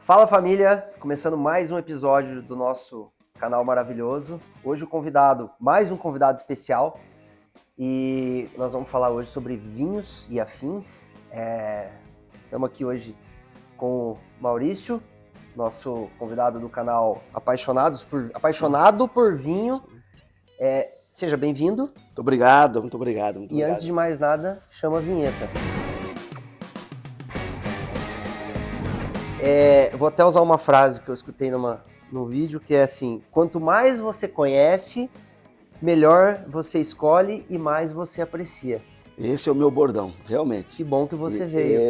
Fala família, começando mais um episódio do nosso canal maravilhoso. Hoje mais um convidado especial e nós vamos falar hoje sobre vinhos e afins. Estamos aqui hoje com o Maurício, nosso convidado do canal Apaixonado por Vinho. Seja bem-vindo. Muito obrigado, muito obrigado. E antes de mais nada, chama a vinheta. Vou até usar uma frase que eu escutei num vídeo, que é assim: quanto mais você conhece, melhor você escolhe e mais você aprecia. Esse é o meu bordão, realmente. Que bom que você veio.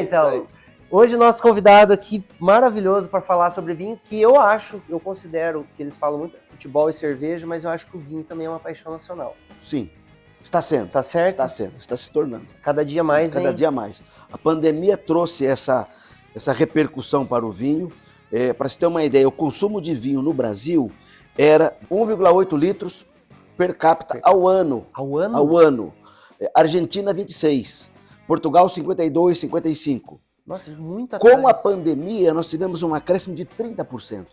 Então, hoje nosso convidado aqui, maravilhoso para falar sobre vinho, que eu considero que eles falam muito futebol e cerveja, mas eu acho que o vinho também é uma paixão nacional. Sim, está sendo. Tá certo? Está sendo, está se tornando. Cada dia mais, Cada dia mais. A pandemia trouxe essa repercussão para o vinho. Para se ter uma ideia, o consumo de vinho no Brasil era 1,8 litros per capita ao ano. Ao ano? Ao ano. Argentina, 26. Portugal, 52, 55. Nossa, muita coisa. Com a coisa. pandemia, nós tivemos um acréscimo de 30%.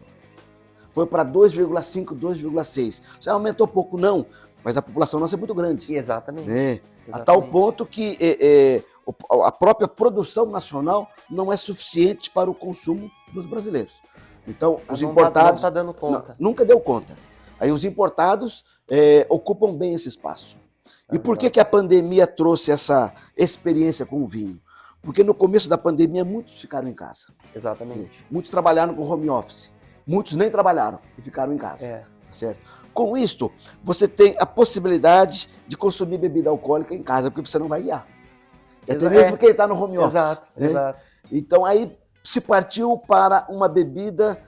Foi para 2,5, 2,6. Já aumentou pouco, não, mas a população nossa é muito grande. Exatamente. Exatamente. A tal ponto que a própria produção nacional não é suficiente para o consumo dos brasileiros. Então, os importados... Não está dando conta. Nunca deu conta. Aí os importados ocupam bem esse espaço. E por que a pandemia trouxe essa experiência com o vinho? Porque no começo da pandemia muitos ficaram em casa. Exatamente. Muitos trabalharam com home office. Muitos nem trabalharam e ficaram em casa. Certo? Com isto, você tem a possibilidade de consumir bebida alcoólica em casa, porque você não vai guiar. Até mesmo quem está no home office. Exato, né? Exato. Então aí se partiu para uma bebida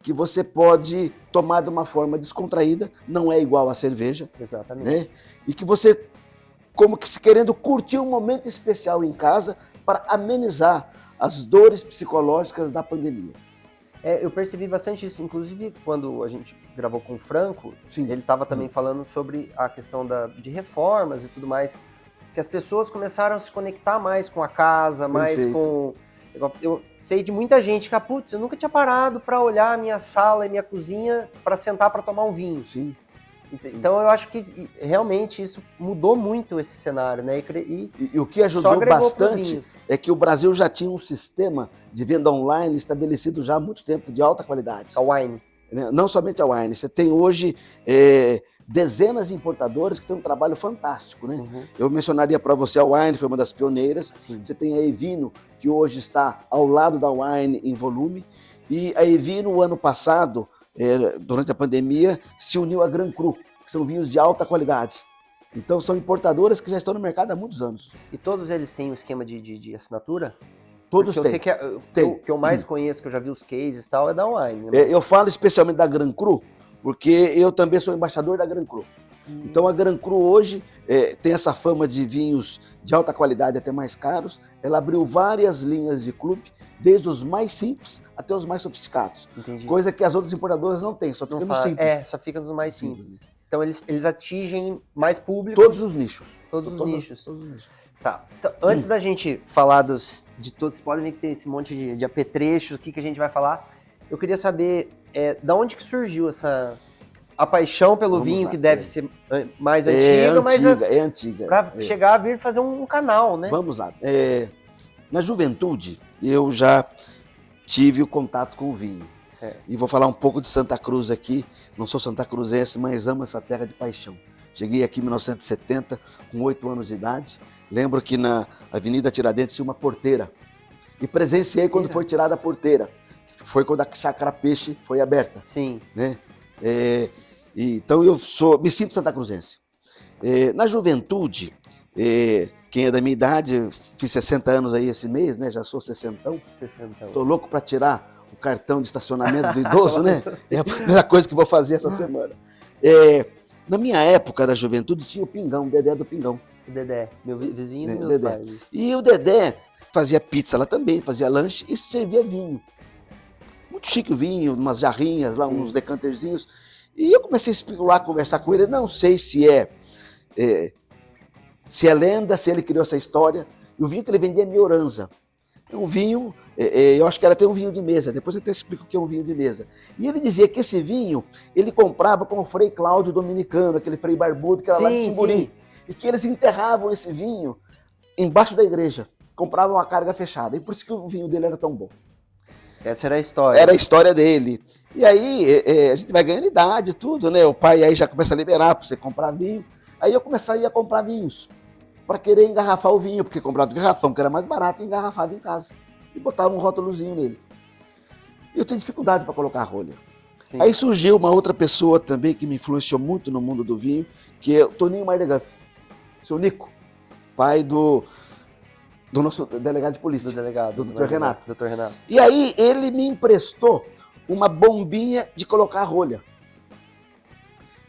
que você pode tomar de uma forma descontraída, não é igual à cerveja. Exatamente. Né? E que você, como que se querendo curtir um momento especial em casa para amenizar as dores psicológicas da pandemia. Eu percebi bastante isso, inclusive quando a gente gravou com o Franco, Sim. Ele estava também falando sobre a questão de reformas e tudo mais, que as pessoas começaram a se conectar mais com a casa, mais com... Eu sei de muita gente que, putz, eu nunca tinha parado para olhar a minha sala e minha cozinha para sentar para tomar um vinho. Sim. Então eu acho que realmente isso mudou muito esse cenário, né? E o que ajudou bastante é que o Brasil já tinha um sistema de venda online estabelecido já há muito tempo, de alta qualidade. A wine. Não somente a wine, você tem hoje dezenas de importadores que têm um trabalho fantástico, né? Uhum. Eu mencionaria para você a Wine, foi uma das pioneiras. Sim. Você tem a Evino, que hoje está ao lado da Wine em volume. E a Evino, o ano passado, durante a pandemia, se uniu à Gran Cru, que são vinhos de alta qualidade. Então são importadoras que já estão no mercado há muitos anos. E todos eles têm um esquema de assinatura? Todos têm. Eu sei que o que eu mais conheço, que eu já vi os cases e tal, é da Wine. Né? Eu falo especialmente da Gran Cru, porque eu também sou embaixador da Gran Cru. Então a Gran Cru hoje tem essa fama de vinhos de alta qualidade até mais caros. Ela abriu várias linhas de clube, desde os mais simples até os mais sofisticados. Entendi. Coisa que as outras importadoras não têm, só fica nos simples. Só fica nos mais simples. Então eles atingem mais público. Todos os nichos. Todos os nichos. Todos os nichos. Tá. Então, antes da gente falar de todos, vocês podem ver que tem esse monte de apetrechos aqui que a gente vai falar. Eu queria saber da onde que surgiu a paixão pelo vinho, que deve ser mais antiga, mas é antiga. Para chegar a vir fazer um canal, né? Vamos lá. Na juventude, eu já tive o contato com o vinho. Certo. E vou falar um pouco de Santa Cruz aqui. Não sou santacruzense, mas amo essa terra de paixão. Cheguei aqui em 1970, com 8 anos de idade. Lembro que na Avenida Tiradentes tinha uma porteira. E presenciei quando foi tirada a porteira. Foi quando a Chácara Peixe foi aberta. Sim. Né? Então eu me sinto santacruzense. Na juventude, quem é da minha idade, fiz 60 anos aí esse mês, né? Já sou 60. Tô louco para tirar o cartão de estacionamento do idoso, né? É a primeira coisa que vou fazer essa semana. Na minha época da juventude tinha o Pingão, o Dedé do Pingão. O Dedé, meu vizinho dos meus pais. E o Dedé fazia pizza lá também, fazia lanche e servia vinho. Muito chique o vinho, umas jarrinhas lá, uns decanterzinhos. E eu comecei a especular, conversar com ele. Não sei se é lenda, se ele criou essa história. E o vinho que ele vendia é Mioranza. É um vinho, eu acho que era até um vinho de mesa, depois eu até explico o que é um vinho de mesa. E ele dizia que esse vinho, ele comprava com o Frei Cláudio Dominicano, aquele frei barbudo que era lá de Timburi. Sim. E que eles enterravam esse vinho embaixo da igreja, compravam uma carga fechada. E por isso que o vinho dele era tão bom. Essa era a história. Era a história dele. E aí a gente vai ganhando idade, tudo, né? O pai aí já começa a liberar para você comprar vinho. Aí eu comecei a comprar vinhos para querer engarrafar o vinho, porque comprava de garrafão, que era mais barato, e engarrafava em casa. E botava um rótulozinho nele. E eu tinha dificuldade para colocar a rolha. Sim. Aí surgiu uma outra pessoa também que me influenciou muito no mundo do vinho, que é o Toninho Mardegan, seu Nico, pai do nosso delegado de polícia. Do delegado. Do Dr. Renato. Dr. Renato. E aí ele me emprestou uma bombinha de colocar a rolha.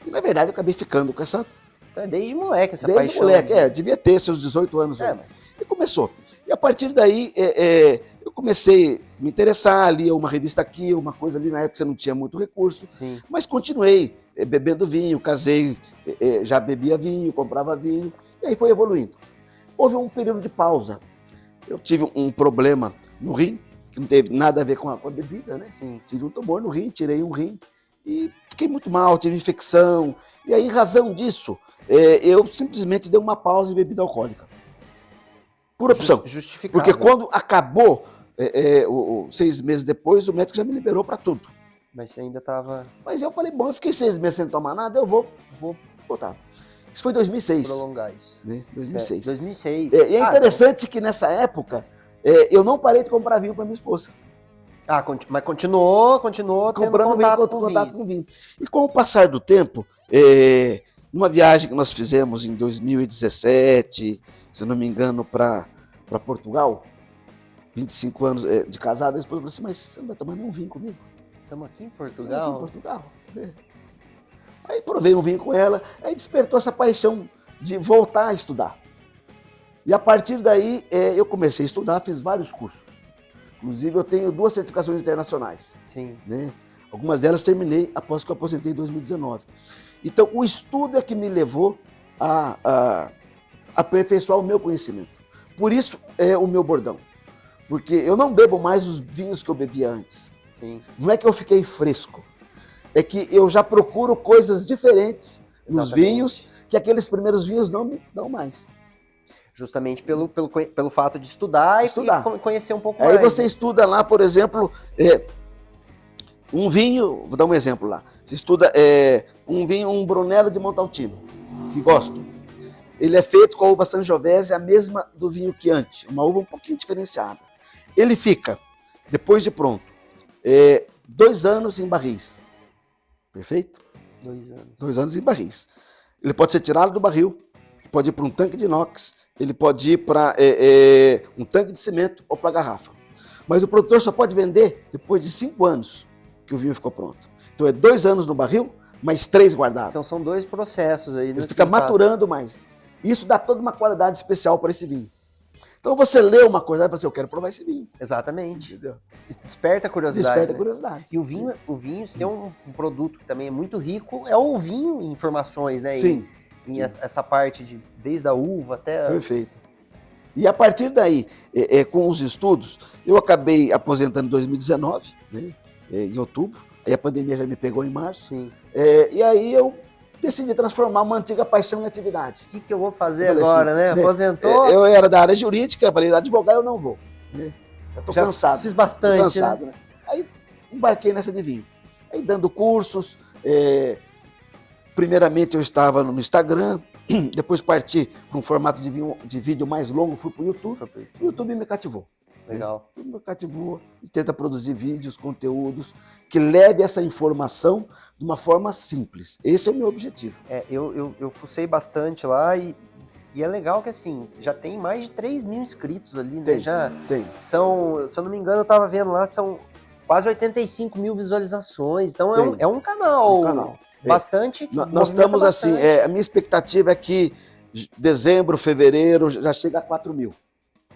E na verdade eu acabei ficando com essa... Então, desde moleque, essa desde paixão. Desde moleque, devia ter seus 18 anos. Mas... E começou. E a partir daí eu comecei a me interessar, lia uma revista aqui, uma coisa ali, na época você não tinha muito recurso. Sim. Mas continuei bebendo vinho, casei, já bebia vinho, comprava vinho, e aí foi evoluindo. Houve um período de pausa. Eu tive um problema no rim, que não teve nada a ver com a bebida, né? Sim. Tive um tumor no rim, tirei um rim e fiquei muito mal, tive infecção. E aí, em razão disso, eu simplesmente dei uma pausa em bebida alcoólica. Por opção. Justificado. Porque quando acabou, 6 meses depois, o médico já me liberou para tudo. Mas você ainda estava... Mas eu falei, bom, eu fiquei 6 meses sem tomar nada, eu vou botar. Isso foi 2006. Prolongar isso. Né? 2006. 2006. E é interessante que nessa época, eu não parei de comprar vinho para minha esposa. Mas continuou comprando contato com vinho. E com o passar do tempo, numa viagem que nós fizemos em 2017, se não me engano, para Portugal, 25 anos de casado, a esposa falou assim, mas você não vai tomar nenhum vinho comigo? Estamos aqui em Portugal? Aqui em Portugal. Aí provei um vinho com ela, aí despertou essa paixão de voltar a estudar. E a partir daí eu comecei a estudar, fiz vários cursos. Inclusive eu tenho 2 certificações internacionais. Sim. Né? Algumas delas terminei após que eu aposentei em 2019. Então o estudo é que me levou a aperfeiçoar o meu conhecimento. Por isso é o meu bordão. Porque eu não bebo mais os vinhos que eu bebia antes. Sim. Não é que eu fiquei fresco. É que eu já procuro coisas diferentes nos vinhos que aqueles primeiros vinhos não me dão mais. Justamente pelo fato de estudar. E conhecer um pouco mais. Aí você estuda lá, por exemplo, um vinho, vou dar um exemplo lá. Você estuda um vinho, um Brunello de Montalcino, que gosto. Ele é feito com a uva Sangiovese, a mesma do vinho Chianti, uma uva um pouquinho diferenciada. Ele fica, depois de pronto, 2 anos em barris. Perfeito? 2 anos. 2 anos em barris. Ele pode ser tirado do barril, pode ir para um tanque de inox, ele pode ir para um tanque de cimento ou para garrafa. Mas o produtor só pode vender depois de 5 anos que o vinho ficou pronto. Então é 2 anos no barril, mais 3 guardados. Então são 2 processos aí. Ele fica maturando mais. Isso dá toda uma qualidade especial para esse vinho. Então você lê uma coisa e fala assim, eu quero provar esse vinho. Exatamente. Entendeu? Desperta a curiosidade. Desperta a curiosidade. E o vinho, se tem um produto que também é muito rico, é o vinho em informações, né? Sim. Em essa parte desde a uva até... Perfeito. E a partir daí, com os estudos, eu acabei aposentando em 2019, né, em outubro. Aí a pandemia já me pegou em março. Sim. E aí eu decidi transformar uma antiga paixão em atividade. O que eu vou fazer agora, assim, né? Aposentou? Eu era da área jurídica, falei, advogar eu não vou. Né? Eu tô cansado. Fiz bastante. Tô cansado, né? Aí embarquei nessa de vinho. Aí dando cursos, primeiramente eu estava no Instagram, depois parti para um formato de vídeo mais longo, fui para o YouTube. O YouTube me cativou. Legal. Né? Me cativou e tenta produzir vídeos, conteúdos que leve essa informação de uma forma simples. Esse é o meu objetivo. Eu fucei bastante lá e é legal que assim, já tem mais de 3 mil inscritos ali, né? Tem. São, se eu não me engano, eu estava vendo lá, são quase 85 mil visualizações. Então é um canal. Um canal. Bastante. Nós estamos bastante. Assim, a minha expectativa é que dezembro, fevereiro já chega a 4 mil.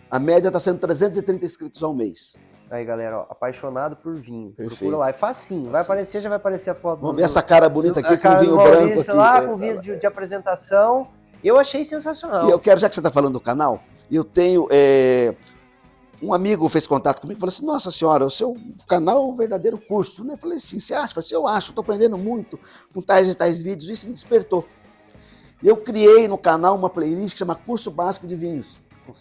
A média está sendo 330 inscritos ao mês. Aí, galera, ó, apaixonado por vinho. Perfeito. Procura lá, é facinho. Vai aparecer, já vai aparecer a foto. Vamos ver essa cara bonita aqui com o vinho branco aqui. Lá, com vídeo de apresentação. Eu achei sensacional. E eu quero, já que você está falando do canal, eu tenho um amigo fez contato comigo e falou assim, nossa senhora, o seu canal é um verdadeiro curso, né? Eu falei assim, você acha? Eu falei assim, eu acho, estou aprendendo muito com tais e tais vídeos, isso me despertou. E eu criei no canal uma playlist que chama Curso Básico de Vinhos. Com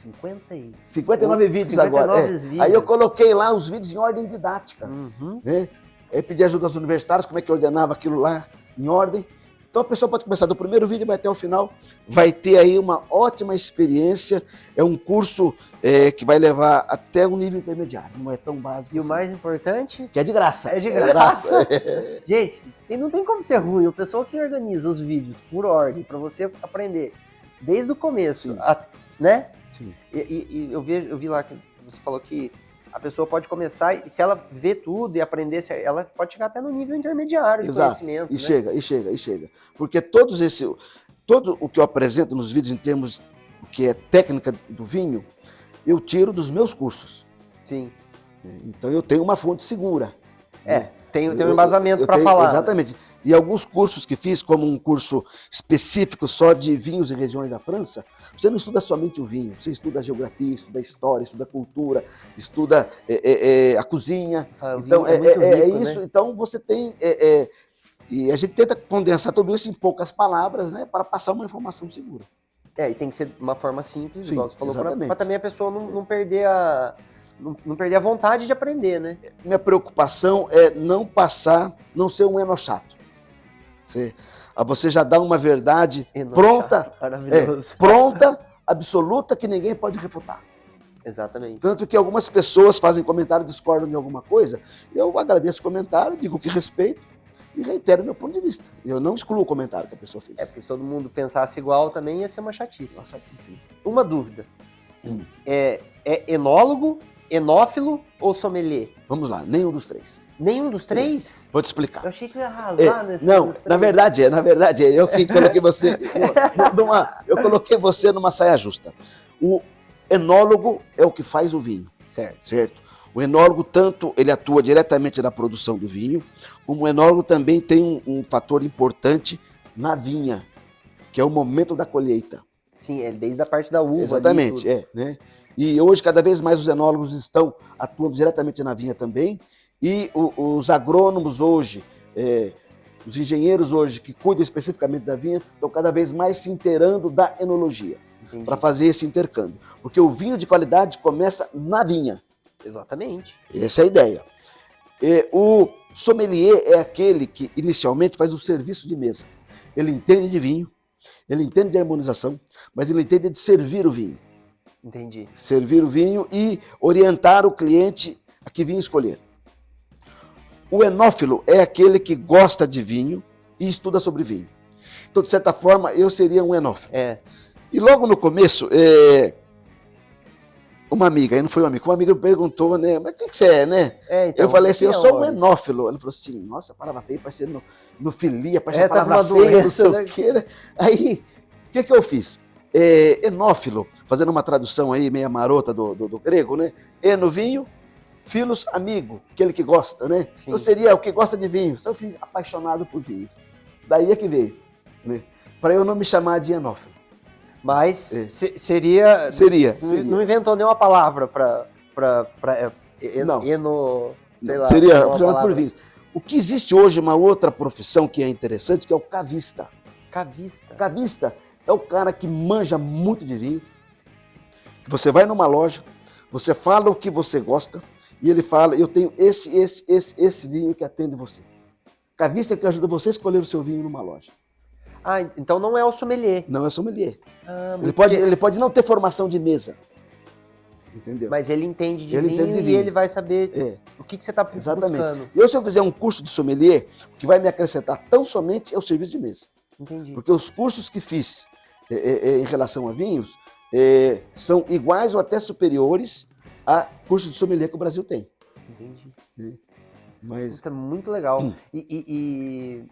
59 vídeos 59 agora. vídeos. Aí eu coloquei lá os vídeos em ordem didática. Uhum. Né? Aí pedi ajuda aos universitários, como é que eu ordenava aquilo lá em ordem. Então a pessoa pode começar do primeiro vídeo e vai até o final, vai ter aí uma ótima experiência. É um curso que vai levar até um nível intermediário, não é tão básico. E assim. O mais importante? Que é de graça. É de graça. Gente, não tem como ser ruim. O pessoal que organiza os vídeos por ordem, para você aprender desde o começo, né? Sim. E eu vi lá que você falou que a pessoa pode começar, e se ela vê tudo e aprender, ela pode chegar até no nível intermediário de conhecimento. E né? chega. Porque todo o que eu apresento nos vídeos em termos do que é técnica do vinho, eu tiro dos meus cursos. Sim. Então eu tenho uma fonte segura. Tem um embasamento para falar. Exatamente. Né? E alguns cursos que fiz, como um curso específico só de vinhos e regiões da França, você não estuda somente o vinho, você estuda a geografia, estuda a história, estuda a cultura, estuda a cozinha. Então é rico, isso. Né? Então você tem e a gente tenta condensar tudo isso em poucas palavras, né, para passar uma informação segura. E tem que ser de uma forma simples, igual você falou, para também a pessoa não perder a vontade de aprender, né? Minha preocupação é não ser um eno chato. Você já dá uma verdade pronta, absoluta, que ninguém pode refutar. Exatamente. Tanto que algumas pessoas fazem comentário, discordam de alguma coisa, eu agradeço o comentário, digo que respeito e reitero meu ponto de vista. Eu não excluo o comentário que a pessoa fez. Porque se todo mundo pensasse igual também ia ser uma chatice. Uma dúvida. É enólogo, enófilo ou sommelier? Vamos lá, nenhum dos três. Nenhum dos três? Vou te explicar. Eu achei que eu ia arrasar nesse. Não, na verdade eu que coloquei você eu coloquei você numa saia justa. O enólogo é o que faz o vinho. Certo? O enólogo, tanto ele atua diretamente na produção do vinho, como o enólogo também tem um fator importante na vinha, que é o momento da colheita. Sim, desde a parte da uva. Exatamente, né? E hoje, cada vez mais, os enólogos estão atuando diretamente na vinha também, e os agrônomos hoje, os engenheiros hoje, que cuidam especificamente da vinha, estão cada vez mais se inteirando da enologia, para fazer esse intercâmbio. Porque o vinho de qualidade começa na vinha. Exatamente. Essa é a ideia. O sommelier é aquele que, inicialmente, faz o serviço de mesa. Ele entende de vinho, ele entende de harmonização, mas ele entende de servir o vinho. Entendi. Servir o vinho e orientar o cliente a que vinho escolher. O enófilo é aquele que gosta de vinho e estuda sobre vinho. Então, de certa forma, eu seria um enófilo. E logo no começo, uma amiga, aí não foi uma amiga me perguntou, né, mas o que você é, né? Então, eu falei assim, eu sou um enófilo. Ela falou assim, nossa, palavra feia, parece no filia, parece palavra feia, não sei o quê, né? Aí, o que eu fiz? Enófilo, fazendo uma tradução aí meia marota do grego, né? Eno, vinho, filos, amigo, aquele que gosta, né? Sim. Eu seria o que gosta de vinho. Eu fiz apaixonado por vinhos. Daí é que veio, né? Para eu não me chamar de enófilo. Mas seria. Não inventou nenhuma palavra para não. Sei lá, seria chamado por vinhos. O que existe hoje, uma outra profissão que é interessante, que é o cavista. Cavista é o cara que manja muito de vinho. Você vai numa loja, você fala o que você gosta, e ele fala, eu tenho esse vinho que atende você. Cavista é que ajuda você a escolher o seu vinho numa loja. Então não é o sommelier. Não é o sommelier. Ele pode não ter formação de mesa. Entendeu? Mas ele entende de vinho e ele vai saber o que você está buscando. E se eu fizer um curso de sommelier, o que vai me acrescentar tão somente é o serviço de mesa. Entendi. Porque os cursos que fiz em relação a vinhos são iguais ou até superiores a curso de sommelier que o Brasil tem. Entendi. Mas... Muito legal. E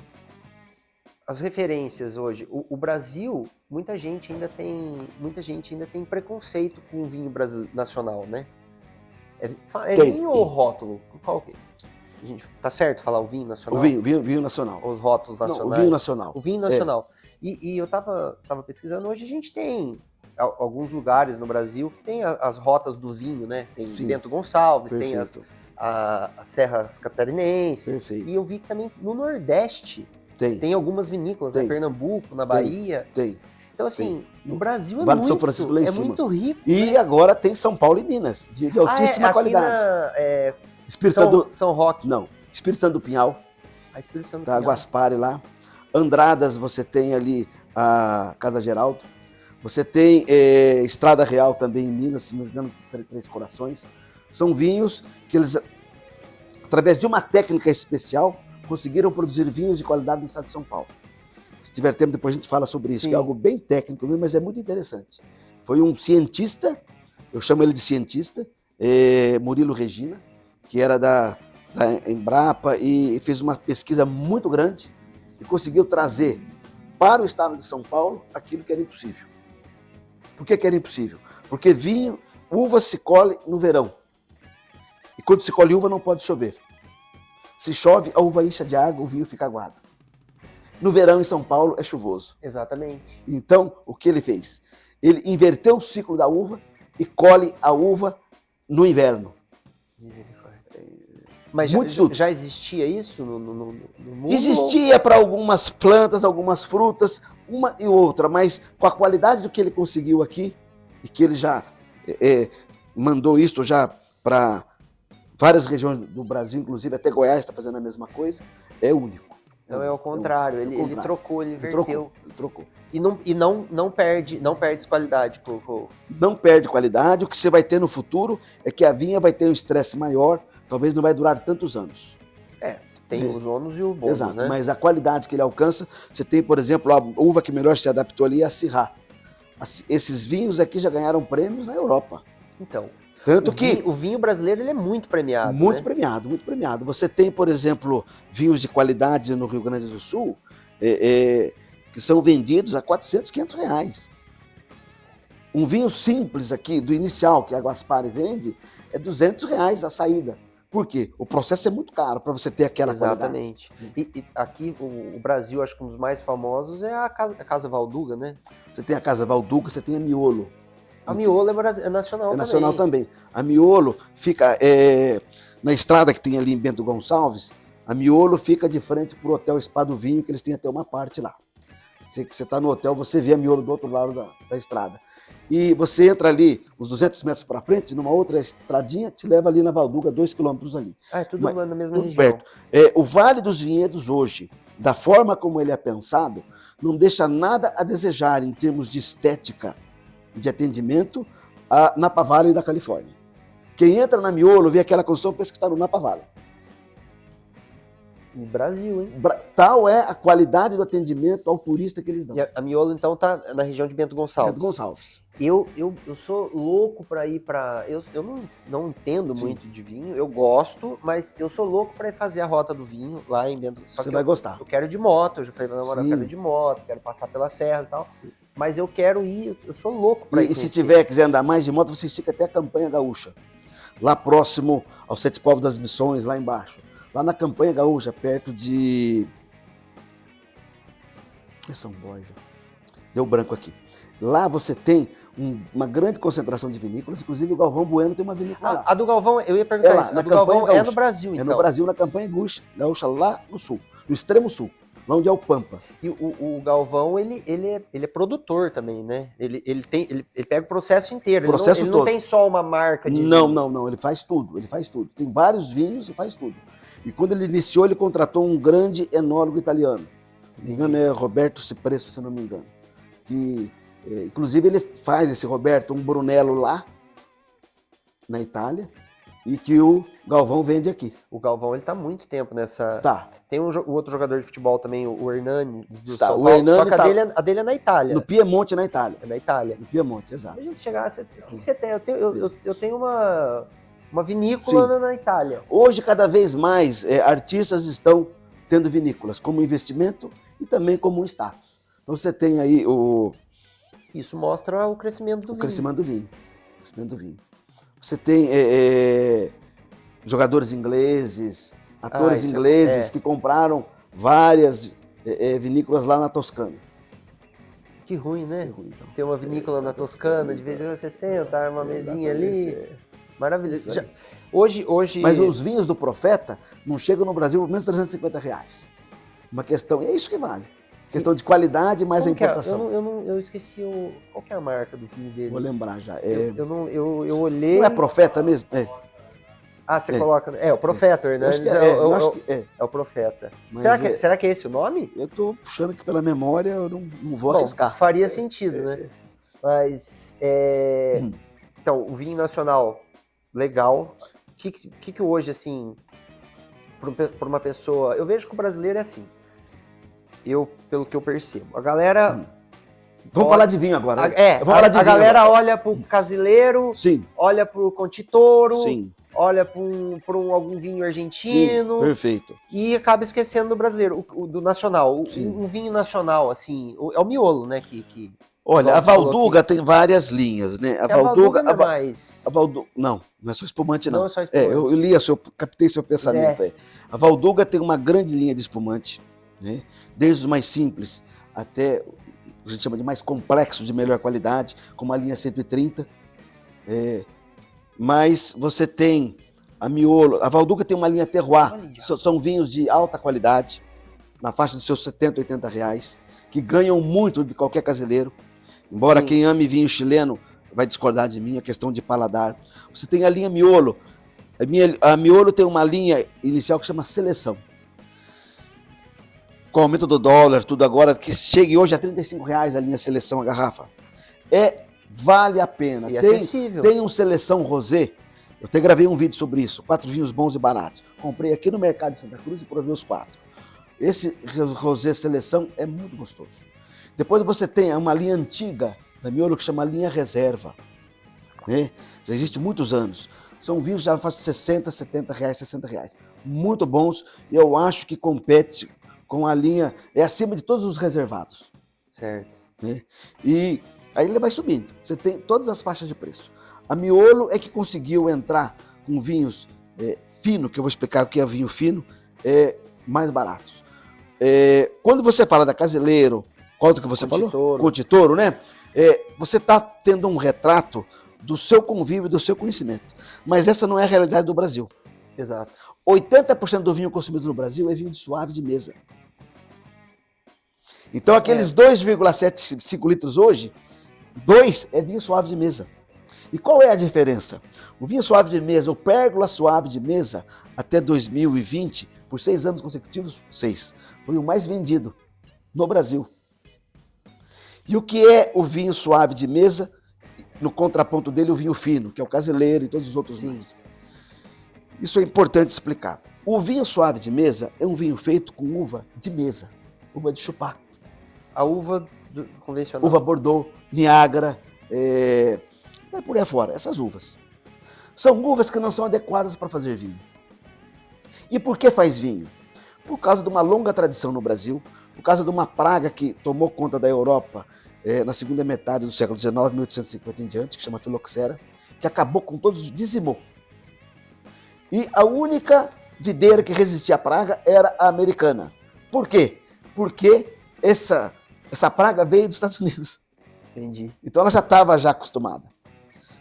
as referências hoje, o Brasil, muita gente ainda tem preconceito com o vinho nacional, né? Vinho ou rótulo? Qual que é? Gente, tá certo falar o vinho nacional? O vinho nacional. Os rótulos nacionais? Não, o vinho nacional. O vinho nacional. E eu tava pesquisando, hoje a gente tem alguns lugares no Brasil que tem as rotas do vinho, né? Tem Sim. Bento Gonçalves, tem Perfeito. as serras catarinenses. Perfeito. E eu vi que também no Nordeste Tem. tem algumas vinícolas, né? Tem. Pernambuco, na Bahia. Tem. Então, assim, o Brasil Vale do São Francisco lá em cima. muito rico. E né? agora tem São Paulo e Minas, de altíssima aqui qualidade. Espírito São, Santo, São Roque. não, Espírito Santo do Pinhal, A Espírito Santo do tá, Pinhal. Guaspare lá. Andradas, você tem ali a Casa Geraldo. Você tem Estrada Real também em Minas, se não me engano, Três Corações. São vinhos que eles, através de uma técnica especial, conseguiram produzir vinhos de qualidade no estado de São Paulo. Se tiver tempo, depois a gente fala sobre isso, Sim. que é algo bem técnico mesmo, mas é muito interessante. Foi um cientista, eu chamo ele de cientista, Murilo Regina, que era da Embrapa e fez uma pesquisa muito grande e conseguiu trazer para o estado de São Paulo aquilo que era impossível. Por que era impossível? Porque vinho, uva se colhe no verão. E quando se colhe uva não pode chover. Se chove, a uva enche de água, o vinho fica aguado. No verão em São Paulo é chuvoso. Exatamente. Então, o que ele fez? Ele inverteu o ciclo da uva e colhe a uva no inverno. Mas já existia isso no mundo? Existia para algumas plantas, algumas frutas, uma e outra, mas com a qualidade do que ele conseguiu aqui, e que ele já mandou isso já para várias regiões do Brasil, inclusive até Goiás está fazendo a mesma coisa, é único. Então é o contrário, ele trocou, ele inverteu. Ele trocou. E não perde qualidade. Não perde qualidade, o que você vai ter no futuro é que a vinha vai ter um estresse maior, talvez não vai durar tantos anos. Tem os ônus e o bônus, exato, né? Mas a qualidade que ele alcança, você tem, por exemplo, a uva que melhor se adaptou ali é a Syrah. Esses vinhos aqui já ganharam prêmios na Europa. Então, Tanto o vinho brasileiro ele é muito premiado. Muito né? premiado, muito premiado. Você tem, por exemplo, vinhos de qualidade no Rio Grande do Sul, que são vendidos a 400, 500 reais. Um vinho simples aqui, do inicial, que a Guaspare vende, é 200 reais a saída. Por quê? O processo é muito caro para você ter aquela Exatamente. qualidade. E aqui, o Brasil, acho que um dos mais famosos é a Casa Valduga, né? Você tem a Casa Valduga, você tem a Miolo. A Miolo é nacional também. É nacional também. A Miolo fica na estrada que tem ali em Bento Gonçalves, a Miolo fica de frente para o Hotel Spa do Vinho, que eles têm até uma parte lá. Você está no hotel, você vê a Miolo do outro lado da estrada. E você entra ali uns 200 metros para frente, numa outra estradinha, te leva ali na Valduga, 2 quilômetros ali. É tudo na mesma tudo região. Perto. O Vale dos Vinhedos hoje, da forma como ele é pensado, não deixa nada a desejar em termos de estética, de atendimento, a Napa Valley da Califórnia. Quem entra na Miolo, vê aquela construção, pensa que está no Napa Valley. No Brasil, hein? Tal é a qualidade do atendimento ao turista que eles dão. E a Miolo, então, tá na região de Bento Gonçalves. Bento Gonçalves. Eu sou louco para ir para... Eu não entendo muito de vinho, eu gosto, mas eu sou louco para ir fazer a rota do vinho lá em Bento Gonçalves. Você vai gostar. Eu quero ir de moto, eu já falei pra namorada, eu quero ir de moto, quero passar pelas serras e tal. Mas eu quero ir, eu sou louco para ir. E se quiser andar mais de moto, você estica até a Campanha Gaúcha. Lá próximo aos Sete Povos das Missões, lá embaixo. Lá na Campanha Gaúcha, perto de... São Borja. Deu branco aqui. Lá você tem uma grande concentração de vinícolas, inclusive o Galvão Bueno tem uma vinícola lá. A do Galvão, eu ia perguntar isso, a do Galvão é no Brasil, então? É no Brasil, na Campanha Gaúcha, lá no sul, no extremo sul, lá onde é o Pampa. E o Galvão, ele é produtor também, né? Ele pega o processo inteiro, ele não tem só uma marca de vinho. Não, ele faz tudo. Tem vários vinhos e faz tudo. E quando ele iniciou, ele contratou um grande enólogo italiano. Se não me engano, é Roberto Cipresso, se não me engano. Que, inclusive, ele faz esse Roberto, um Brunello lá, na Itália, e que o Galvão vende aqui. O Galvão, ele tá há muito tempo nessa... Tá. Tem o outro jogador de futebol também, o Hernani, do São Paulo, o Hernani só que a dele é na Itália. No Piemonte, na Itália. É na Itália. No Piemonte, exato. Imagina se chegasse, o que você tem? Eu tenho uma vinícola na Itália. Hoje, cada vez mais, artistas estão tendo vinícolas como investimento e também como um status. Então você tem aí Isso mostra o crescimento do vinho. Crescimento do vinho. Você tem jogadores ingleses, atores ingleses que compraram várias vinícolas lá na Toscana. Que ruim, né? Que ruim, então. Tem uma vinícola na Toscana, de vez em quando você senta, arma uma mesinha ali. Maravilhoso. Hoje... Mas os vinhos do Profeta não chegam no Brasil por menos R$350. Uma questão, e é isso que vale. Questão de qualidade mais a importação. Eu esqueci qual que é a marca do vinho dele. Vou lembrar já. Eu olhei... Não é Profeta mesmo? É. Ah, você coloca... É, o Profeta, né? É o Profeta. Será que é esse o nome? Eu tô puxando aqui pela memória, eu não vou arriscar. Faria sentido, né? Mas, então, o vinho nacional, legal. O que hoje, assim, para uma pessoa... Eu vejo que o brasileiro é assim. Pelo que eu percebo. A galera... Vamos falar de vinho agora. A galera olha pro casileiro, sim, olha pro Conchitoro, sim, olha para algum vinho argentino. Sim, perfeito. E acaba esquecendo do brasileiro, do nacional. Um vinho nacional, assim, é o miolo, né? Olha, a Valduga tem várias linhas, né? A Valduga não é mais... Não é só espumante, não. Não é só espumante. Eu li, captei seu pensamento. A Valduga tem uma grande linha de espumante, né? Desde os mais simples até o que a gente chama de mais complexos, de melhor qualidade, como a linha 130. Mas você tem a Miolo, a Valduga tem uma linha Terroir, são vinhos de alta qualidade, na faixa dos seus R$70, R$80, que ganham muito de qualquer caseiro. Embora quem ame vinho chileno vai discordar de mim, a questão de paladar. Você tem a linha Miolo. A Miolo tem uma linha inicial que chama Seleção. Com o aumento do dólar, tudo agora, que chegue hoje a R$35 a linha Seleção, a garrafa. Vale a pena. E acessível. Tem um Seleção Rosé. Eu até gravei um vídeo sobre isso. 4 vinhos bons e baratos. Comprei aqui no mercado de Santa Cruz e provei os 4. Esse Rosé Seleção é muito gostoso. Depois você tem uma linha antiga da Miolo que chama linha Reserva, né? Já existe muitos anos. São vinhos que já fazem R$60, R$70, R$60. Muito bons. E eu acho que compete com a linha, é acima de todos os reservados. Certo. Né? E aí ele vai subindo. Você tem todas as faixas de preço. A Miolo é que conseguiu entrar com vinhos fino, que eu vou explicar o que é vinho fino, mais baratos. Quando você fala da Casileiro, qual que você falou? Conchitoro, né? Você está tendo um retrato do seu convívio, do seu conhecimento. Mas essa não é a realidade do Brasil. Exato. 80% do vinho consumido no Brasil é vinho de suave de mesa. Então aqueles 2,75 litros hoje, 2 é vinho suave de mesa. E qual é a diferença? O vinho suave de mesa, o Pérgola suave de mesa, até 2020, por 6 anos consecutivos, 6, foi o mais vendido no Brasil. E o que é o vinho suave de mesa? No contraponto dele, o vinho fino, que é o Casileiro e todos os outros mais. Isso é importante explicar. O vinho suave de mesa é um vinho feito com uva de mesa, uva de chupar. A uva convencional. Uva Bordeaux, Niágara, vai por aí fora, essas uvas. São uvas que não são adequadas para fazer vinho. E por que faz vinho? Por causa de uma longa tradição no Brasil, por causa de uma praga que tomou conta da Europa na segunda metade do século XIX, 1850 em diante, que chama filoxera, que acabou com todos, dizimou. E a única videira que resistia à praga era a americana. Por quê? Porque essa praga veio dos Estados Unidos. Entendi. Então ela já estava acostumada.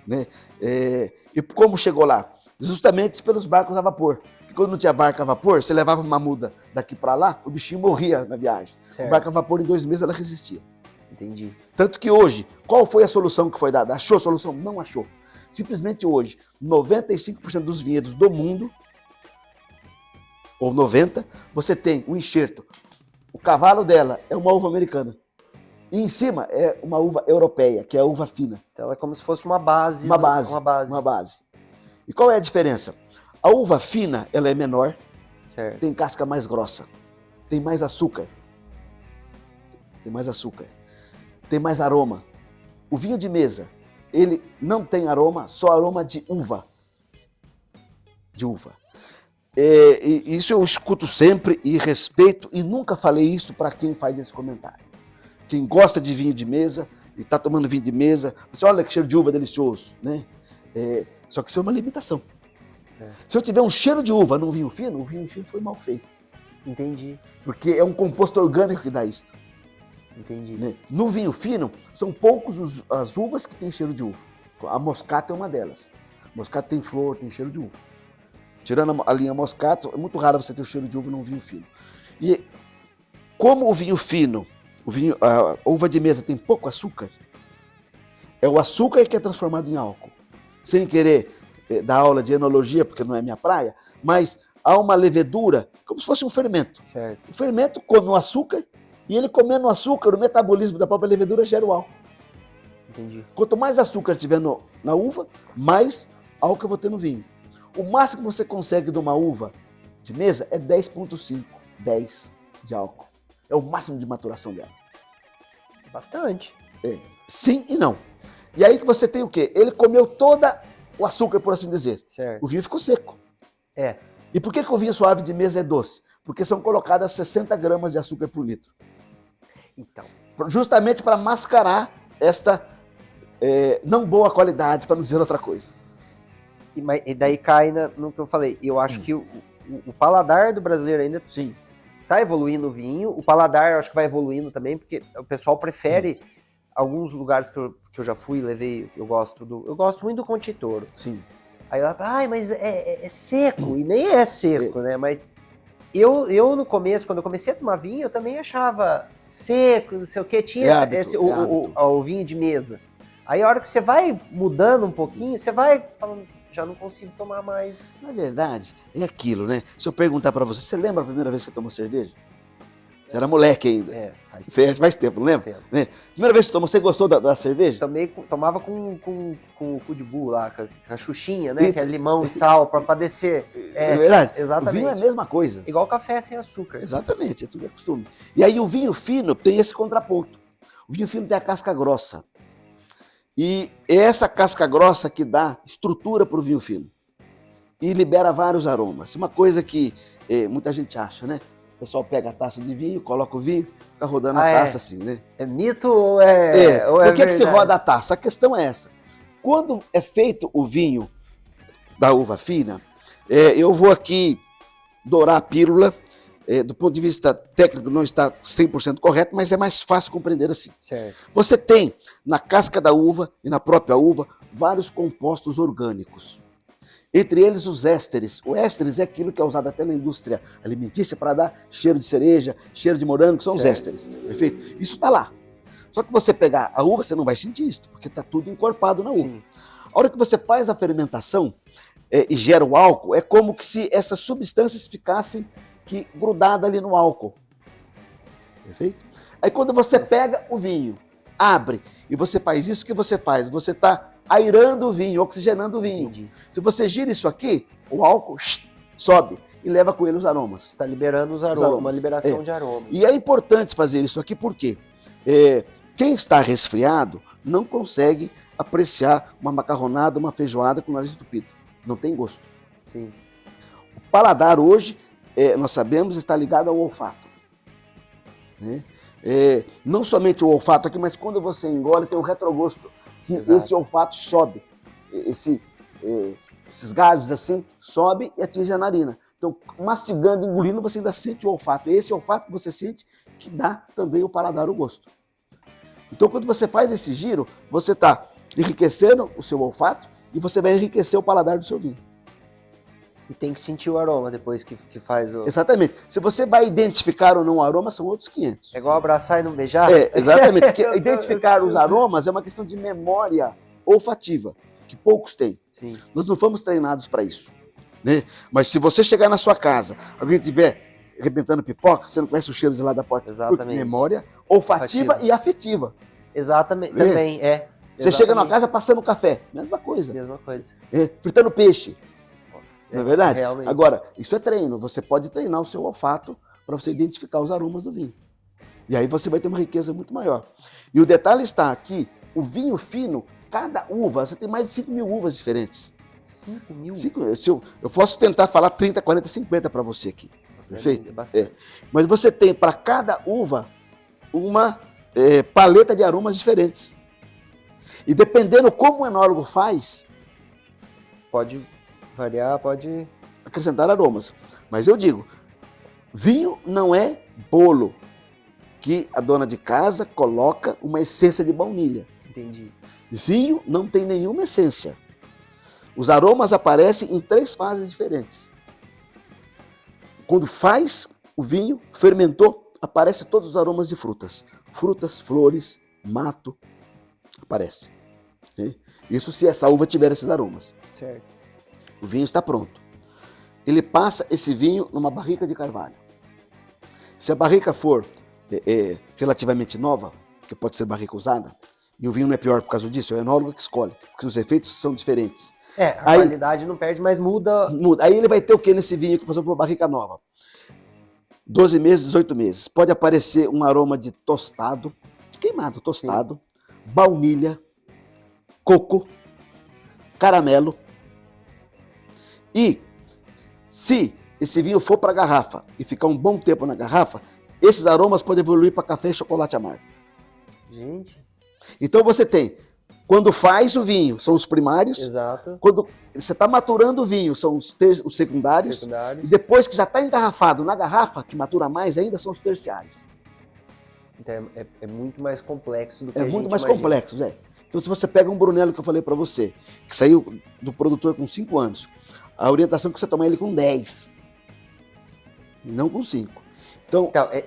Né? E como chegou lá? Justamente pelos barcos a vapor. Porque quando não tinha barco a vapor, você levava uma muda daqui para lá, o bichinho morria na viagem. Certo. O barco a vapor, em 2 meses, ela resistia. Entendi. Tanto que hoje, qual foi a solução que foi dada? Achou a solução? Não achou. Simplesmente hoje, 95% dos vinhedos do mundo, ou 90%, você tem um enxerto. O cavalo dela é uma uva americana. E em cima é uma uva europeia, que é a uva fina. Então é como se fosse uma base. Uma base. E qual é a diferença? A uva fina, ela é menor, certo. Tem casca mais grossa, tem mais açúcar. Tem mais aroma. O vinho de mesa, ele não tem aroma, só aroma de uva. E isso eu escuto sempre e respeito, e nunca falei isso para quem faz esse comentário. Quem gosta de vinho de mesa e está tomando vinho de mesa, você olha que cheiro de uva delicioso, né? Só que isso é uma limitação. Se eu tiver um cheiro de uva num vinho fino, o vinho fino foi mal feito. Entendi. Porque é um composto orgânico que dá isso. Entendi. Né? No vinho fino, são poucos as uvas que têm cheiro de uva. A moscato é uma delas. Moscato tem flor, tem cheiro de uva. Tirando a linha moscato, é muito raro você ter o cheiro de uva num vinho fino. E como o vinho fino, a uva de mesa tem pouco açúcar, é o açúcar que é transformado em álcool. Sem querer dar aula de enologia, porque não é minha praia, mas há uma levedura, como se fosse um fermento. Certo. O fermento come o açúcar, e ele comendo o açúcar, o metabolismo da própria levedura gera o álcool. Entendi. Quanto mais açúcar tiver na uva, mais álcool eu vou ter no vinho. O máximo que você consegue de uma uva de mesa é 10,5, 10 de álcool. É o máximo de maturação dela. Bastante. Sim e não. E aí que você tem o quê? Ele comeu todo o açúcar, por assim dizer. Certo. O vinho ficou seco. É. E por que o vinho suave de mesa é doce? Porque são colocadas 60 gramas de açúcar por litro. Então. Justamente para mascarar esta não boa qualidade, para não dizer outra coisa. E daí cai no que eu falei. Eu acho que o paladar do brasileiro ainda tá evoluindo o vinho. O paladar eu acho que vai evoluindo também, porque o pessoal prefere alguns lugares que eu já fui, levei, eu gosto muito do Conte Toro. Sim. Aí ela fala, mas é seco, e nem é seco, né? Mas eu no começo, quando eu comecei a tomar vinho, eu também achava seco, não sei o que, tinha o vinho de mesa. Aí a hora que você vai mudando um pouquinho, você vai falando, já não consigo tomar mais. Na verdade, é aquilo, né? Se eu perguntar para você, você lembra a primeira vez que você tomou cerveja? Você era moleque ainda. Faz tempo, não lembra? Né? Primeira vez que você tomou, você gostou da cerveja? Tomava com o cu de burro lá, com a xuxinha, né? Que é limão e sal para descer. É verdade? Exatamente. O vinho é a mesma coisa. Igual café sem açúcar. Exatamente, é tudo costume. E aí o vinho fino tem esse contraponto. O vinho fino tem a casca grossa. E é essa casca grossa que dá estrutura para o vinho fino. E libera vários aromas. Uma coisa que muita gente acha, né? O pessoal pega a taça de vinho, coloca o vinho, fica rodando a taça assim, né? É mito ou é Por que se roda a taça? A questão é essa. Quando é feito o vinho da uva fina, eu vou aqui dourar a pílula. Do ponto de vista técnico não está 100% correto, mas é mais fácil compreender assim. Certo. Você tem na casca da uva e na própria uva vários compostos orgânicos. Entre eles os ésteres. O ésteres é aquilo que é usado até na indústria alimentícia para dar cheiro de cereja, cheiro de morango, são os ésteres. Perfeito? Isso está lá. Só que você pegar a uva, você não vai sentir isso, porque está tudo encorpado na uva. Sim. A hora que você faz a fermentação e gera o álcool, é como que se essas substâncias ficassem grudadas ali no álcool. Perfeito? Aí quando você pega o vinho, abre, e você faz isso, o que você faz? Você está airando o vinho, oxigenando o vinho. Entendi. Se você gira isso aqui, o álcool sobe e leva com ele os aromas. Está liberando os aromas, uma liberação de aromas. E é importante fazer isso aqui porque quem está resfriado não consegue apreciar uma macarronada, uma feijoada com nariz entupido. Não tem gosto. Sim. O paladar hoje, nós sabemos, está ligado ao olfato. Né? Não somente o olfato aqui, mas quando você engole tem o retrogosto. Esse olfato sobe. Esses gases assim sobem e atingem a narina. Então, mastigando, engolindo, você ainda sente o olfato. É esse olfato que você sente que dá também o paladar, o gosto. Então, quando você faz esse giro, você está enriquecendo o seu olfato e você vai enriquecer o paladar do seu vinho. E tem que sentir o aroma depois que faz o... Exatamente. Se você vai identificar ou não o aroma, são outros 500. É igual abraçar e não beijar? Exatamente. Porque identificar os aromas é uma questão de memória olfativa, que poucos têm. Sim. Nós não fomos treinados para isso. Né? Mas se você chegar na sua casa, alguém estiver arrebentando pipoca, você não conhece o cheiro de lá da porta. Exatamente. Memória olfativa e afetiva. Exatamente. Também, Você chega na casa passando café, mesma coisa. Mesma coisa. Fritando peixe. Não é verdade? Realmente. Agora, isso é treino. Você pode treinar o seu olfato para você identificar os aromas do vinho. E aí você vai ter uma riqueza muito maior. E o detalhe está aqui, o vinho fino, cada uva, você tem mais de 5 mil uvas diferentes. 5 mil? Eu posso tentar falar 30, 40, 50 para você aqui. Nossa, perfeito? É bastante. Mas você tem para cada uva uma paleta de aromas diferentes. E dependendo como o enólogo faz... Pode variar, pode... acrescentar aromas. Mas eu digo, vinho não é bolo. que a dona de casa coloca uma essência de baunilha. Entendi. Vinho não tem nenhuma essência. Os aromas aparecem em 3 fases diferentes. Quando faz o vinho, fermentou, aparecem todos os aromas de frutas. Frutas, flores, mato, aparece. Isso se essa uva tiver esses aromas. Certo. O vinho está pronto. Ele passa esse vinho numa barrica de carvalho. Se a barrica for relativamente nova, que pode ser barrica usada, e o vinho não é pior por causa disso, é o enólogo que escolhe, porque os efeitos são diferentes. A qualidade não perde, mas muda. Aí ele vai ter o que nesse vinho que passou por uma barrica nova? 12 meses, 18 meses. Pode aparecer um aroma de tostado, queimado, tostado, baunilha, coco, caramelo. E se esse vinho for para a garrafa e ficar um bom tempo na garrafa, esses aromas podem evoluir para café e chocolate amargo. Gente. Então você tem, quando faz o vinho, são os primários. Exato. Quando você está maturando o vinho, são os secundários. E depois que já está engarrafado na garrafa, que matura mais ainda, são os terciários. Então é muito mais complexo do que a gente imagina. É muito mais complexo, Zé. Então se você pega um Brunello que eu falei para você, que saiu do produtor com 5 anos, a orientação é que você tomar ele com 10, não com 5.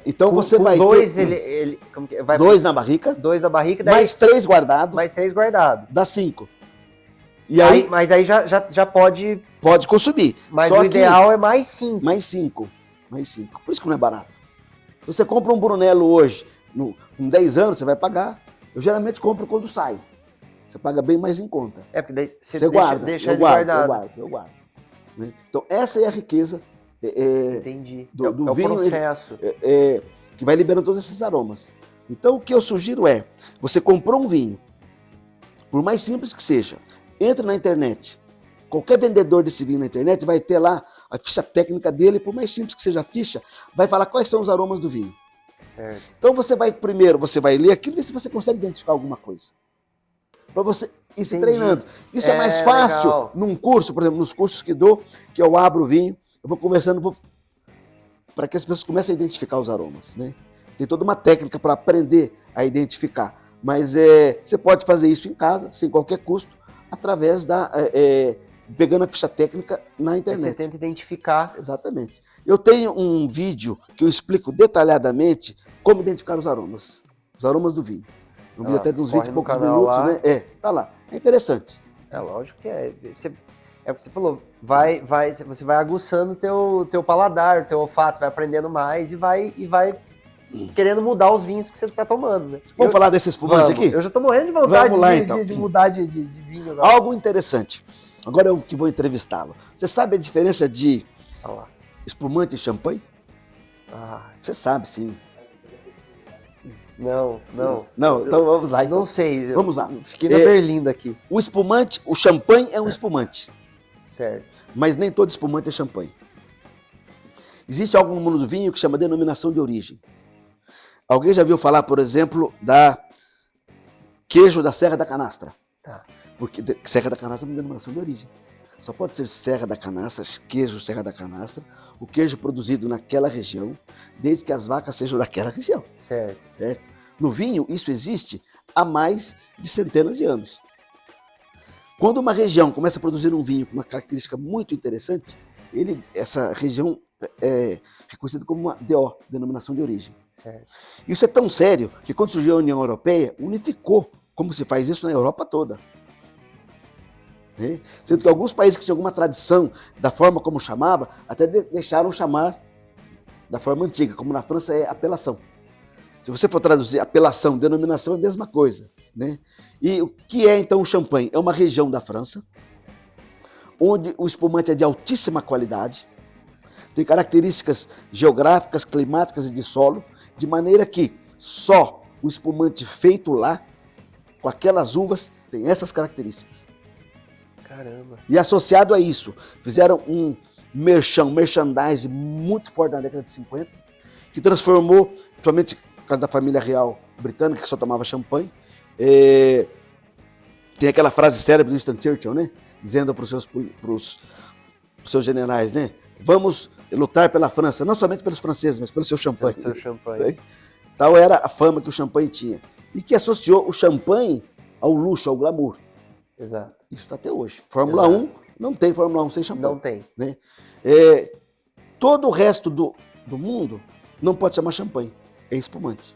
Então você vai dois, ter... como que vai 2 na barrica. 2 na barrica. Daí, mais 3 guardados. Mais 3 guardados. Dá 5. E aí, mas aí já pode... Pode consumir. Mas só o ideal é mais 5. Mais 5. Mais 5. Por isso que não é barato. Você compra um Brunello hoje, com 10 anos, você vai pagar. Eu geralmente compro quando sai. Você paga bem mais em conta. Porque daí você guarda. Deixa ele guardado. Eu guardo. Então essa é a riqueza Entendi. do vinho. O processo. Que vai liberando todos esses aromas. Então o que eu sugiro é, você comprou um vinho, por mais simples que seja, entra na internet, qualquer vendedor desse vinho na internet vai ter lá a ficha técnica dele, por mais simples que seja a ficha, vai falar quais são os aromas do vinho. Certo. Então você vai ler aquilo e ver se você consegue identificar alguma coisa. Para você ir se treinando. Isso é mais fácil legal. Num curso, por exemplo, nos cursos que dou, que eu abro o vinho, eu vou conversando para que as pessoas comecem a identificar os aromas. Né? Tem toda uma técnica para aprender a identificar. Mas você pode fazer isso em casa, sem qualquer custo, através pegando a ficha técnica na internet. Você tenta identificar. Exatamente. Eu tenho um vídeo que eu explico detalhadamente como identificar os aromas do vinho. Um vídeo até de uns 20 e poucos minutos, lá. Né? Tá lá. É interessante. É lógico que é. É o que você falou. Você vai aguçando o teu paladar, o teu olfato, vai aprendendo mais e vai querendo mudar os vinhos que você está tomando. Né? Vamos falar desse espumante aqui? Eu já estou morrendo de vontade de mudar de vinho. Agora. Algo interessante. Agora eu que vou entrevistá-lo. Você sabe a diferença de espumante e champanhe? Você sabe, sim. Não, então vamos lá. Então. Não sei. Vamos lá. Fiquei na Berlinda aqui. O espumante, o champanhe é um espumante. Certo. Mas nem todo espumante é champanhe. Existe algo no mundo do vinho que chama denominação de origem. Alguém já viu falar, por exemplo, da queijo da Serra da Canastra? Tá. Porque Serra da Canastra é uma denominação de origem. Só pode ser Serra da Canastra, queijo Serra da Canastra, o queijo produzido naquela região, desde que as vacas sejam daquela região. Certo. No vinho, isso existe há mais de centenas de anos. Quando uma região começa a produzir um vinho com uma característica muito interessante, essa região é reconhecida como uma DO, denominação de origem. Certo. Isso é tão sério que quando surgiu a União Europeia, unificou como se faz isso na Europa toda. Sendo que alguns países que tinham alguma tradição da forma como chamava, até deixaram chamar da forma antiga, como na França é apelação. Se você for traduzir apelação, denominação é a mesma coisa. Né? E o que é então o champanhe? É uma região da França, onde o espumante é de altíssima qualidade, tem características geográficas, climáticas e de solo, de maneira que só o espumante feito lá, com aquelas uvas, tem essas características. Caramba. E associado a isso, fizeram um merchandising muito forte na década de 50, que transformou, principalmente por causa da família real britânica, que só tomava champanhe. Tem aquela frase célebre do Winston Churchill, né? Dizendo para os seus generais, né? Vamos lutar pela França, não somente pelos franceses, mas pelo seu champanhe. Pelo seu champanhe. Tal era a fama que o champanhe tinha. E que associou o champanhe ao luxo, ao glamour. Exato. Isso está até hoje. Fórmula 1, não tem Fórmula 1 sem champanhe. Não tem. Né? Todo o resto do mundo não pode chamar champanhe. É espumante.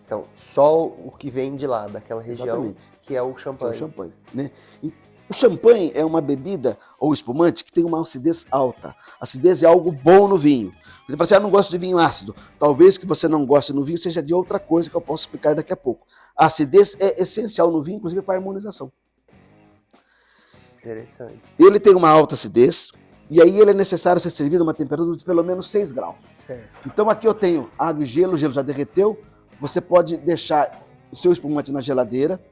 Então, só o que vem de lá, daquela região, Exatamente. que é o champanhe. É o champanhe, né? E o champanhe é uma bebida ou espumante que tem uma acidez alta. Acidez é algo bom no vinho. Você fala assim, não gosto de vinho ácido. Talvez que você não goste no vinho seja de outra coisa que eu posso explicar daqui a pouco. A acidez é essencial no vinho, inclusive para a harmonização. Interessante. Ele tem uma alta acidez e aí ele é necessário ser servido a uma temperatura de pelo menos 6 graus. Certo. Então aqui eu tenho água e gelo, o gelo já derreteu. Você pode deixar o seu espumante na geladeira.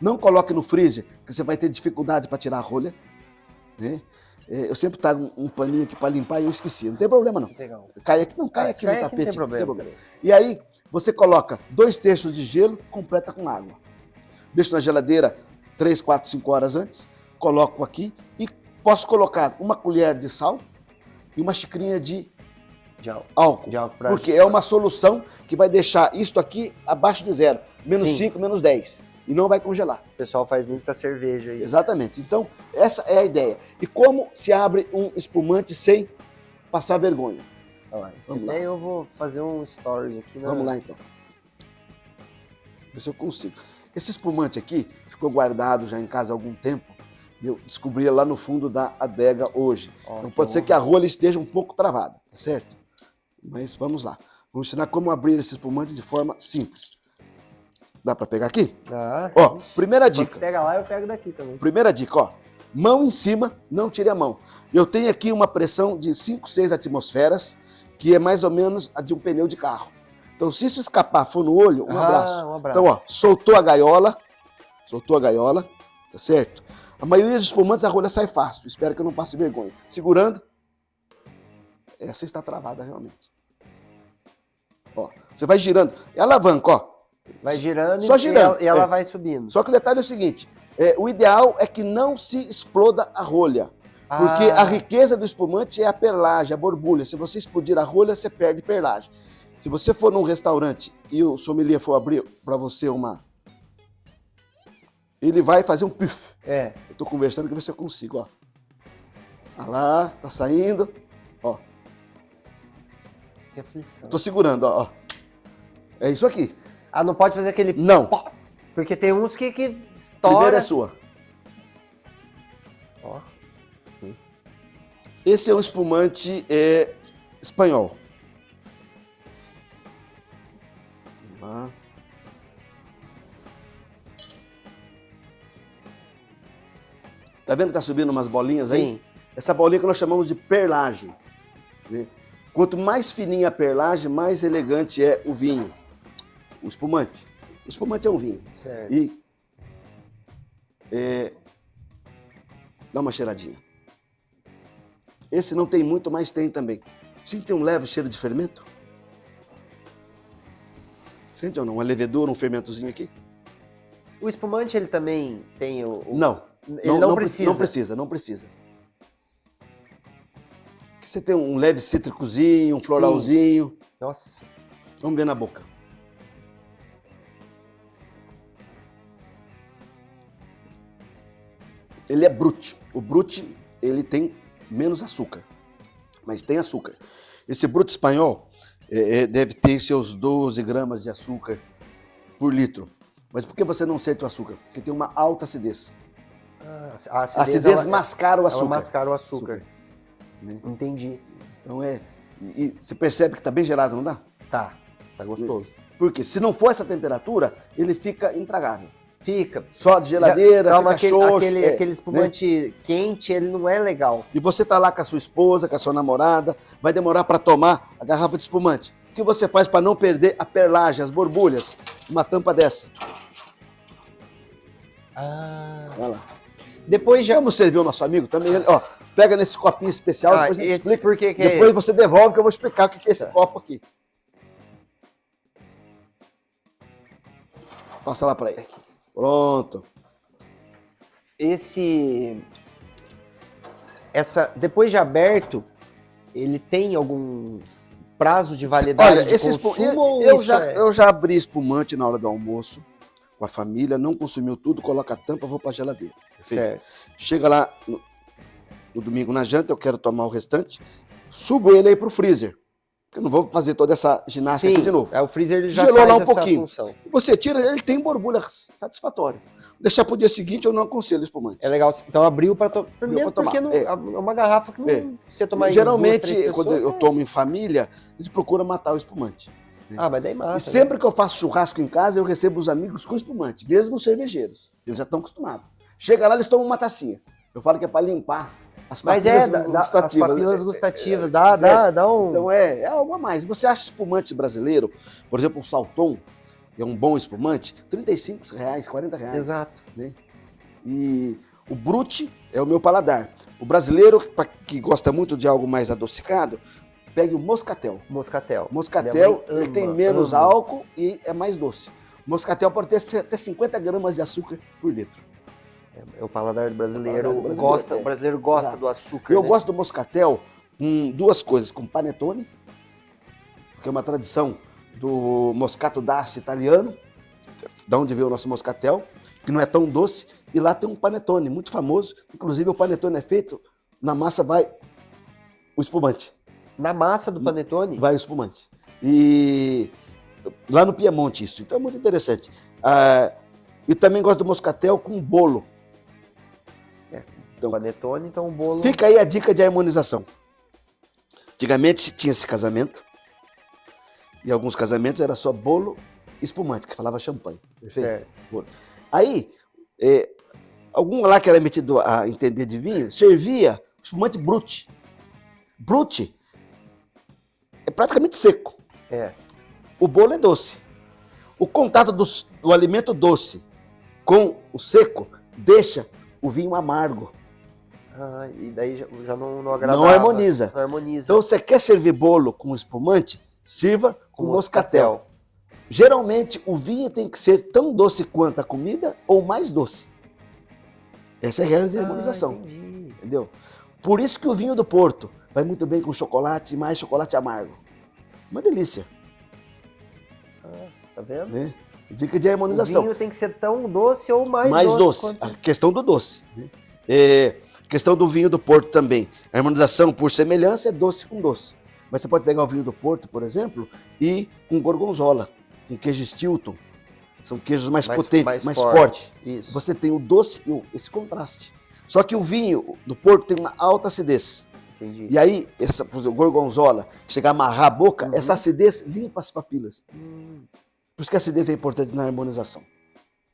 Não coloque no freezer, porque você vai ter dificuldade para tirar a rolha. Né? Eu sempre trago um paninho aqui para limpar e eu esqueci. Não tem problema não. Legal. Cai aqui, não cai aqui no tapete. Não tem problema. E aí você coloca 2/3 de gelo, completa com água. Deixo na geladeira 3, 4, 5 horas antes. Coloco aqui e posso colocar uma colher de sal e uma xicrinha de álcool. Porque é uma solução que vai deixar isto aqui abaixo de zero. Menos 5, menos 10. E não vai congelar. O pessoal faz muita cerveja aí. Exatamente. Então, essa é a ideia. E como se abre um espumante sem passar vergonha? Vamos lá. Eu vou fazer um stories aqui. Vamos lá, então. Ver se eu consigo. Esse espumante aqui ficou guardado já em casa há algum tempo. Eu descobri lá no fundo da adega hoje. Então pode ser que a rolha esteja um pouco travada, tá certo? Mas vamos lá. Vamos ensinar como abrir esse espumante de forma simples. Dá para pegar aqui? Dá. Ó, primeira dica. Pega lá, eu pego daqui também. Primeira dica, ó. Mão em cima, não tire a mão. Eu tenho aqui uma pressão de 5, 6 atmosferas, que é mais ou menos a de um pneu de carro. Então, se isso escapar, for no olho, um abraço. Um abraço. Então, ó, soltou a gaiola, tá certo? A maioria dos espumantes, a rolha sai fácil. Espero que eu não passe vergonha. Segurando. Essa está travada realmente. Ó, você vai girando. É alavanca, ó. Vai girando, só girando e ela vai subindo. Só que o detalhe é o seguinte, o ideal é que não se exploda a rolha, porque a riqueza do espumante é a perlagem, a borbulha. Se você explodir a rolha, você perde perlagem. Se você for num restaurante e o sommelier for abrir para você ele vai fazer um pif. Eu tô conversando que ver se eu consigo, ó. Olha lá, tá saindo, ó. Que aflição. Tô segurando, ó. É isso aqui. Não pode fazer aquele... Não. Porque tem uns que estoura. Primeiro é sua. Ó. Esse é um espumante espanhol. Vamos lá. Tá vendo que tá subindo umas bolinhas aí? Sim. Essa bolinha que nós chamamos de perlagem. Né? Quanto mais fininha a perlagem, mais elegante é o vinho. O espumante. O espumante é um vinho. Certo. E dá uma cheiradinha. Esse não tem muito, mas tem também. Sente um leve cheiro de fermento? Sente ou não? Uma levedura, um fermentozinho aqui? O espumante, ele também tem o... Não. Ele não precisa. Não precisa. Você tem um leve cítricozinho, um floralzinho. Nossa. Vamos ver na boca. Ele é brut. O brut, ele tem menos açúcar, mas tem açúcar. Esse brut espanhol deve ter seus 12 gramas de açúcar por litro. Mas por que você não sente o açúcar? Porque tem uma alta acidez. A acidez mascara o açúcar. Ela mascara o açúcar. Né? Entendi. Então e você percebe que está bem gelado, não dá? Tá gostoso. Porque se não for essa temperatura, ele fica intragável. Fica. Só de geladeira, fica xoxo. Aquele espumante quente, ele não é legal. E você tá lá com a sua esposa, com a sua namorada, vai demorar para tomar a garrafa de espumante. O que você faz para não perder a perlagem, as borbulhas? Uma tampa dessa. Olha lá. Depois já... Vamos servir o nosso amigo também. Ó, pega nesse copinho especial, depois a gente explica. Por que depois você devolve que eu vou explicar o que é esse copo aqui. Passa lá para ele. Pronto. Depois de aberto, ele tem prazo de validade de Olha, consumo ou eu isso é... já abri espumante na hora do almoço, com a família, não consumiu tudo, coloca a tampa, vou para a geladeira. Certo. Chega lá no domingo na janta, eu quero tomar o restante, subo ele aí pro freezer. Eu não vou fazer toda essa ginástica aqui de novo. O freezer ele já gelou faz lá um essa pouquinho. função. Você tira, ele tem borbulha satisfatória. Deixar pro dia seguinte, eu não aconselho espumante. É legal. Então abriu para tomar. Mesmo pra tomar. porque não, é uma garrafa que não você tomar em Geralmente, 2, 3 pessoas, quando eu tomo em família, a gente procura matar o espumante. Ah, mas daí massa. E sempre que eu faço churrasco em casa, eu recebo os amigos com espumante, mesmo os cervejeiros. Eles já estão acostumados. Chega lá, eles tomam uma tacinha. Eu falo que é para limpar as papilas gustativas. As papilas gustativas, dá um... Então é algo a mais. Você acha espumante brasileiro, por exemplo, o Salton, que é um bom espumante, R$35, R$40. Exato. Né? E o Brut é o meu paladar. O brasileiro, que gosta muito de algo mais adocicado, pegue o Moscatel. Moscatel, ele tem menos álcool e é mais doce. O Moscatel pode ter até 50 gramas de açúcar por litro. O paladar do brasileiro, o brasileiro gosta do açúcar. Eu gosto do Moscatel com duas coisas, com panetone, porque é uma tradição do Moscato d'Asti italiano, da onde veio o nosso Moscatel, que não é tão doce, e lá tem um panetone muito famoso, inclusive o panetone é feito, na massa vai o espumante. Na massa do panetone? Vai o espumante. E lá no Piemonte isso, então é muito interessante. E também gosto do Moscatel com bolo. Então, panetone, então o bolo... Fica aí a dica de harmonização. Antigamente tinha esse casamento, e alguns casamentos era só bolo e espumante, que falava champanhe. Certo. Aí, algum lá que era metido a entender de vinho, servia espumante Brut. Brut é praticamente seco. O bolo é doce. O contato do alimento doce com o seco deixa o vinho amargo. E daí já não agrada. Não harmoniza. Não harmoniza. Então, você quer servir bolo com espumante? Sirva com Moscatel. Geralmente, o vinho tem que ser tão doce quanto a comida ou mais doce. Essa é a regra de harmonização. Entendi. Entendeu? Por isso que o vinho do Porto vai muito bem com chocolate e mais chocolate amargo. Uma delícia. Tá vendo? Né? Dica de harmonização. O vinho tem que ser tão doce ou mais doce. Quanto... A questão do doce. Né? Questão do vinho do Porto também. A harmonização, por semelhança, é doce com doce. Mas você pode pegar o vinho do Porto, por exemplo, e um gorgonzola, um queijo Stilton. São queijos mais potentes, mais fortes. Isso. Você tem o doce e esse contraste. Só que o vinho do Porto tem uma alta acidez. Entendi. E aí, o gorgonzola, chegar a amarrar a boca, essa acidez limpa as papilas. Por isso que a acidez é importante na harmonização.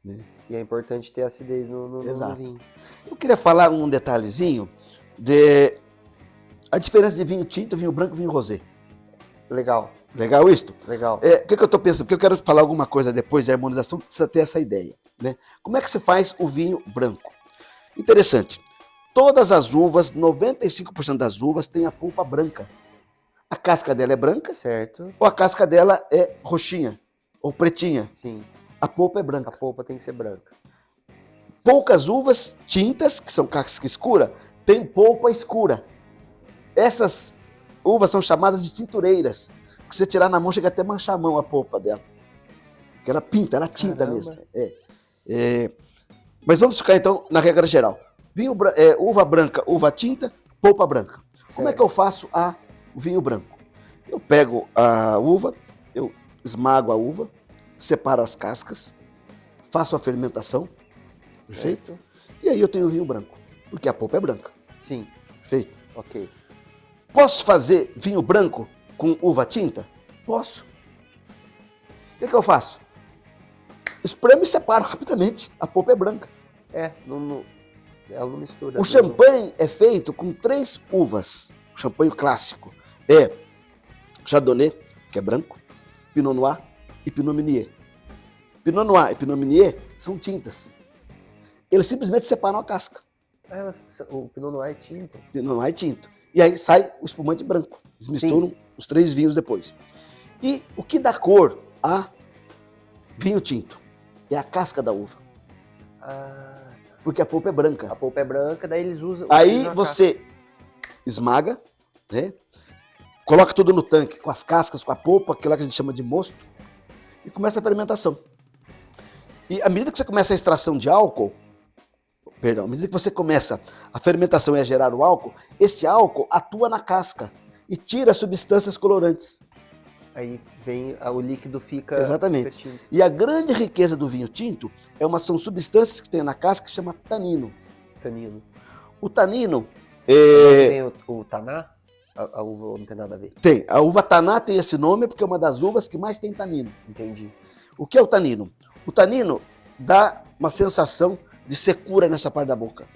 Né? E é importante ter acidez no vinho. Eu queria falar um detalhezinho a diferença de vinho tinto, vinho branco e vinho rosé. Legal. Legal isto? Legal. O que eu estou pensando? Porque eu quero falar alguma coisa depois de harmonização, precisa ter essa ideia. Né? Como é que se faz o vinho branco? Interessante. Todas as uvas, 95% das uvas, tem a polpa branca. A casca dela é branca, certo? Ou a casca dela é roxinha ou pretinha. Sim. A polpa é branca. A polpa tem que ser branca. Poucas uvas tintas, que são casca escura, têm polpa escura. Essas uvas são chamadas de tintureiras. Se você tirar na mão, chega até a manchar a mão, a polpa dela. Porque ela pinta, ela tinta mesmo. Mas vamos ficar então na regra geral. Uva branca, uva tinta, polpa branca. Certo. Como é que eu faço o vinho branco? Eu pego a uva, eu esmago a uva, separo as cascas, faço a fermentação, perfeito? E aí eu tenho o vinho branco, porque a polpa é branca. Sim. Perfeito? Ok. Posso fazer vinho branco com uva tinta? Posso. O que eu faço? Espremo e separo rapidamente. A polpa é branca. Ela não mistura. O champanhe é feito com 3 uvas. O champanhe clássico é Chardonnay, que é branco, Pinot Noir e Pinot Meunier. Pinot Noir e Pinot Meunier são tintas. Eles simplesmente separam a casca. O Pinot Noir é tinto. Pinot Noir é tinto. E aí sai o espumante branco. Eles misturam os 3 vinhos depois. E o que dá cor a vinho tinto? É a casca da uva. Porque a polpa é branca. A polpa é branca, daí eles usam... Aí você esmaga, né? coloca tudo no tanque, com as cascas, com a polpa, aquilo que a gente chama de mosto, e começa a fermentação. E à medida que você começa a extração de álcool, à medida que você começa a fermentação e a gerar o álcool, este álcool atua na casca e tira substâncias colorantes. Aí vem, o líquido fica... Exatamente. Fica e a grande riqueza do vinho tinto são substâncias que tem na casca que chama tanino. Tanino. O tanino... Tem o taná? A uva não tem nada a ver? Tem. A uva taná tem esse nome porque é uma das uvas que mais tem tanino. Entendi. O que é o tanino? O tanino dá uma sensação de secura nessa parte da boca.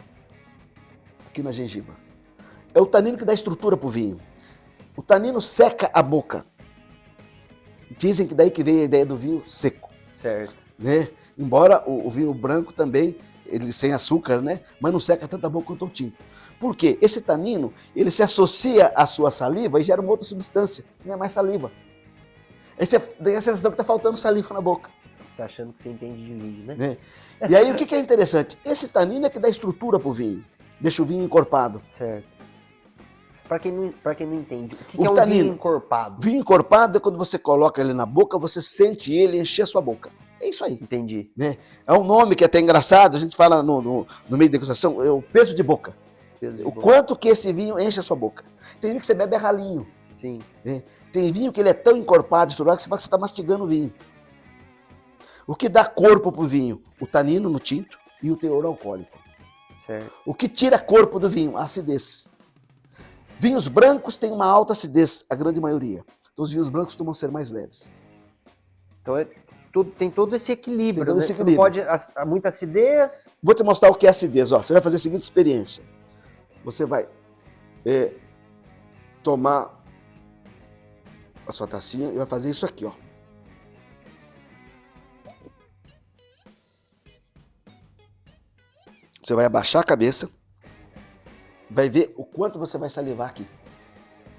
Aqui na gengiva. É o tanino que dá estrutura para o vinho. O tanino seca a boca. Dizem que daí que vem a ideia do vinho seco. Certo. Né? Embora o vinho branco também, ele sem açúcar, né? Mas não seca tanta boca quanto o tinto. Por quê? Esse tanino, ele se associa à sua saliva e gera uma outra substância, que não é mais saliva. Aí você tem a sensação que está faltando saliva na boca. Você está achando que você entende de vinho, né? Né? E aí o que é interessante? Esse tanino é que dá estrutura para o vinho. Deixa o vinho encorpado. Certo. Para quem não entende, o que é um tanino, vinho encorpado? Vinho encorpado é quando você coloca ele na boca, você sente ele encher a sua boca. É isso aí. Entendi. Né? É um nome que é até engraçado, a gente fala no meio da degustação, é o peso de boca. Quanto que esse vinho enche a sua boca. Tem vinho que você bebe ralinho. Sim. Né? Tem vinho que ele é tão encorpado, estruturado, que você fala que você está mastigando o vinho. O que dá corpo para o vinho? O tanino no tinto e o teor alcoólico. Certo. O que tira corpo do vinho? A acidez. Vinhos brancos têm uma alta acidez, a grande maioria. Então os vinhos brancos costumam ser mais leves. Então tem todo esse equilíbrio, todo né? esse Você não pode muita acidez. Vou te mostrar o que é acidez. Ó. Você vai fazer a seguinte experiência. Você vai tomar a sua tacinha e vai fazer isso aqui, ó. Você vai abaixar a cabeça, vai ver o quanto você vai salivar aqui.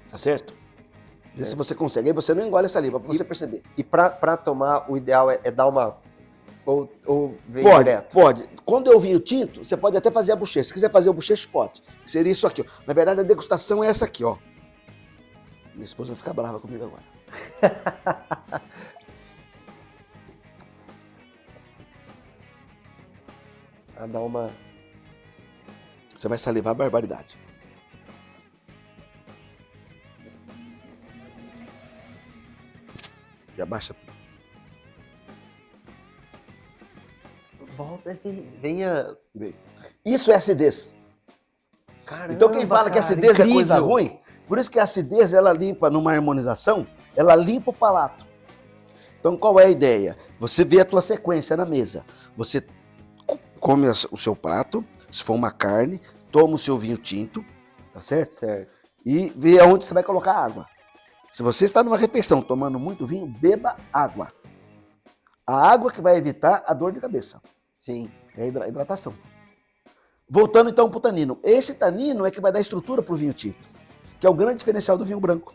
Tá certo? Vê se você consegue. Aí você não engole a saliva, pra você perceber. E pra tomar, o ideal é dar uma... Ou vem Pode, direto? pode. Quando eu vinho tinto, você pode até fazer a bochecha. Se quiser fazer o bochecho, pode. Seria isso aqui, ó. Na verdade, a degustação é essa aqui, ó. Minha esposa vai ficar brava comigo agora. A dar uma... Você vai salivar a barbaridade. Já baixa. Volta, venha... Isso é acidez. Caramba, então quem fala que acidez incrível. é coisa ruim, por isso que a acidez, ela limpa numa harmonização, ela limpa o palato. Então qual é a ideia? Você vê a tua sequência na mesa. Você come o seu prato, se for uma carne, toma o seu vinho tinto, tá certo? Certo. E vê aonde você vai colocar água. Se você está numa refeição tomando muito vinho, beba água. A água que vai evitar a dor de cabeça. Sim. É a hidratação. Voltando então para o tanino. Esse tanino é que vai dar estrutura para o vinho tinto, que é o grande diferencial do vinho branco.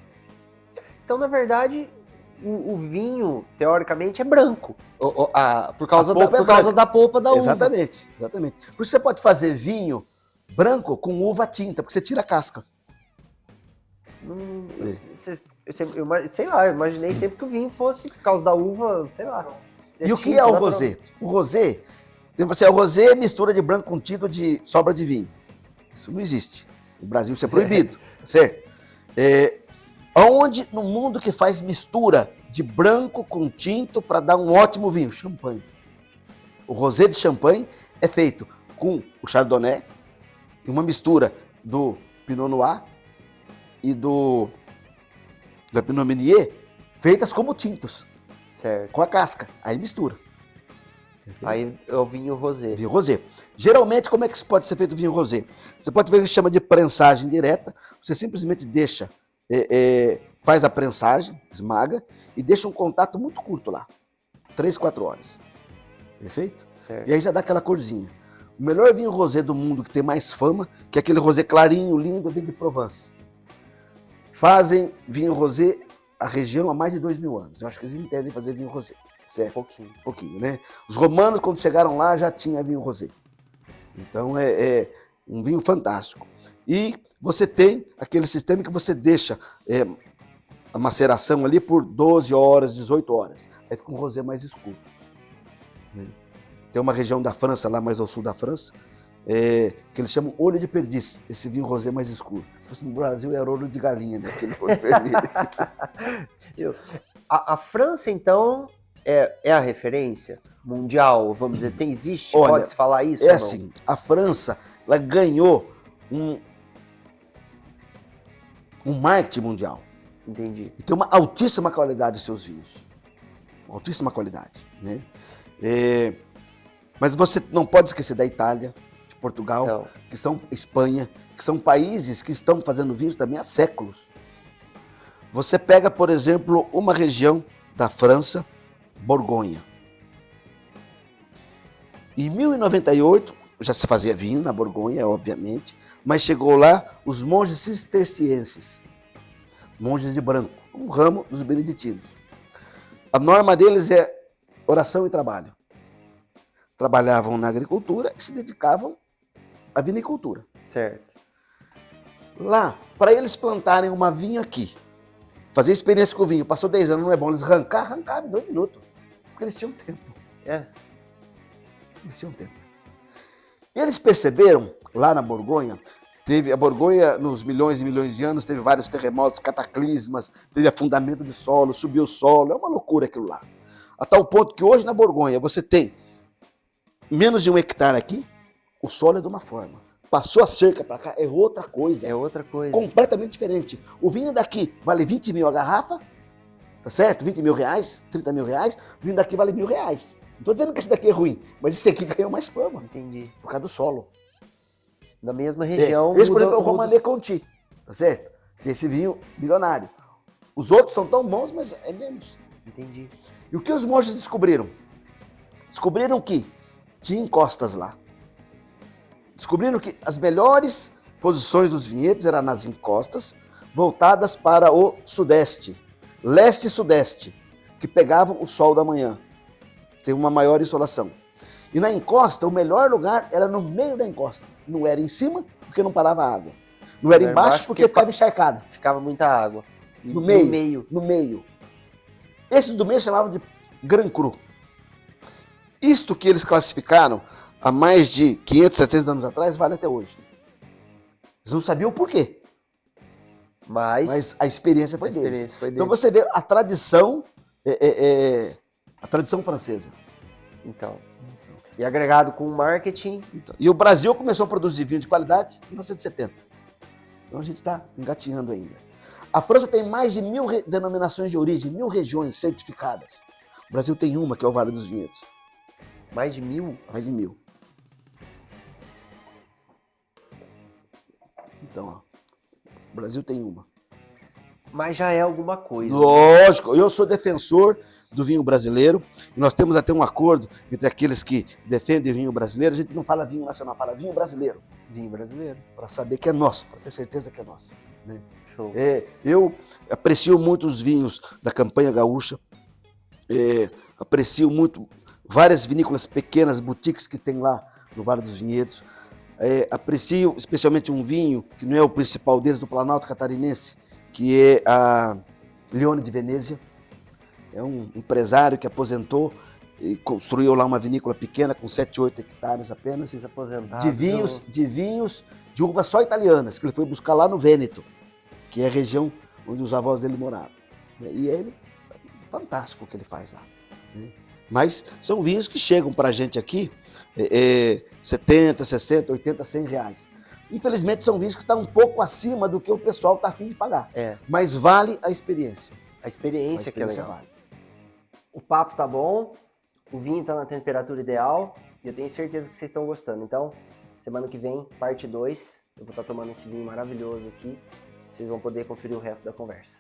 Então, na verdade, o vinho, teoricamente, é branco. Por causa da polpa da uva. Exatamente, exatamente. Por isso você pode fazer vinho branco com uva tinta, porque você tira a casca. Sei lá, eu imaginei sempre que o vinho fosse por causa da uva, sei lá. E o que é o rosé? O rosé, o rosé é mistura de branco com tinto de sobra de vinho. Isso não existe. No Brasil isso é proibido, certo? Onde no mundo que faz mistura de branco com tinto para dar um ótimo vinho? Champanhe. O rosé de champanhe é feito com o chardonnay e uma mistura do pinot noir e da pinot meunier feitas como tintos. Certo. Com a casca. Aí mistura. Aí é o vinho rosé. Vinho rosé. Geralmente, como é que pode ser feito o vinho rosé? Você pode ver o que chama de prensagem direta. Você simplesmente deixa, faz a prensagem, esmaga, e deixa um contato muito curto lá. 3, 4 horas. Perfeito? Certo. E aí já dá aquela corzinha. O melhor vinho rosé do mundo, que tem mais fama, que é aquele rosé clarinho, lindo, vem de Provence. Fazem vinho rosé a região há mais de 2.000 anos. Eu acho que eles entendem fazer vinho rosé. Certo? Pouquinho, né? Os romanos, quando chegaram lá, já tinha vinho rosé. Então, é um vinho fantástico. E você tem aquele sistema que você deixa a maceração ali por 12 horas, 18 horas. Aí fica um rosé mais escuro. Né? Tem uma região da França, lá mais ao sul da França, que eles chamam olho de perdiz, esse vinho rosé mais escuro. Se fosse no Brasil, era olho de galinha, né? Aquele olho vermelho. A França, então, é a referência mundial, vamos dizer, existe, Olha, pode-se falar isso É ou não? assim, a França, ela ganhou um marketing mundial. Entendi. E tem uma altíssima qualidade os seus vinhos. Uma altíssima qualidade, né? Mas você não pode esquecer da Itália, de Portugal, Então, que são Espanha, que são países que estão fazendo vinhos também há séculos. Você pega, por exemplo, uma região da França, Borgonha. Em 1098, já se fazia vinho na Borgonha, obviamente, mas chegou lá os monges cistercienses, monges de branco, um ramo dos beneditinos. A norma deles é oração e trabalho. Trabalhavam na agricultura e se dedicavam à vinicultura. certo. Lá, para eles plantarem uma vinha aqui, fazer experiência com o vinho, passou 10 anos, não é bom eles arrancavam em 2 minutos, porque eles tinham tempo. Eles tinham tempo. E eles perceberam, lá na Borgonha, a Borgonha, nos milhões e milhões de anos, teve vários terremotos, cataclismas, teve afundamento de solo, subiu o solo, é uma loucura aquilo lá. A tal ponto que hoje na Borgonha você tem menos de 1 hectare aqui, o solo é de uma forma. Passou a cerca para cá, é outra coisa. É outra coisa. Completamente diferente. O vinho daqui vale 20 mil a garrafa, tá certo? 20 mil reais, 30 mil reais. O vinho daqui vale R$1.000. Não estou dizendo que esse daqui é ruim, mas esse aqui ganhou mais fama. Entendi. Por causa do solo. Na mesma região. Esse, por exemplo, é o Romanée Conti, tá certo? Esse vinho milionário. Os outros são tão bons, mas é menos. Entendi. E o que os monges descobriram? Descobriram que tinha encostas lá. Descobriram que as melhores posições dos vinhedos eram nas encostas, voltadas para o sudeste, leste e sudeste, que pegavam o sol da manhã. Tem uma maior insolação. E na encosta, o melhor lugar era no meio da encosta. Não era em cima, porque não parava água. Não era embaixo, porque ficava encharcado. Ficava muita água. E no meio. Esses do meio chamavam de Grand Cru. Isto que eles classificaram há mais de 500, 700 anos atrás, vale até hoje. Eles não sabiam o porquê. Mas a experiência foi deles. Então você vê a tradição, a tradição francesa. Então. E agregado com o marketing. Então, e o Brasil começou a produzir vinho de qualidade em 1970. Então a gente está engatinhando ainda. A França tem mais de 1.000 denominações de origem, 1.000 regiões certificadas. O Brasil tem uma, que é o Vale dos Vinhedos. Mais de 1.000? Mais de 1.000. Então, ó, o Brasil tem uma. Mas já é alguma coisa. Lógico, eu sou defensor do vinho brasileiro. E nós temos até um acordo entre aqueles que defendem o vinho brasileiro. A gente não fala vinho nacional, fala vinho brasileiro. Vinho brasileiro. Para saber que é nosso, para ter certeza que é nosso. Né? Show. Eu aprecio muito os vinhos da campanha gaúcha. Aprecio muito várias vinícolas pequenas, boutiques que tem lá no Vale dos Vinhedos. Aprecio especialmente um vinho que não é o principal deles, do Planalto Catarinense, que é a Leone de Venezia. É um empresário que aposentou e construiu lá uma vinícola pequena com 7, 8 hectares apenas. De vinhos de uvas só italianas, que ele foi buscar lá no Vêneto, que é a região onde os avós dele moravam. E ele, fantástico o que ele faz lá. Mas são vinhos que chegam para a gente aqui 70, 60, 80, 100 reais. Infelizmente são vinhos que estão um pouco acima do que o pessoal está a fim de pagar. Mas vale a experiência. A experiência que é legal. Vale. O papo tá bom, o vinho tá na temperatura ideal e eu tenho certeza que vocês estão gostando. Então, semana que vem, parte 2, eu vou estar tomando esse vinho maravilhoso aqui. Vocês vão poder conferir o resto da conversa.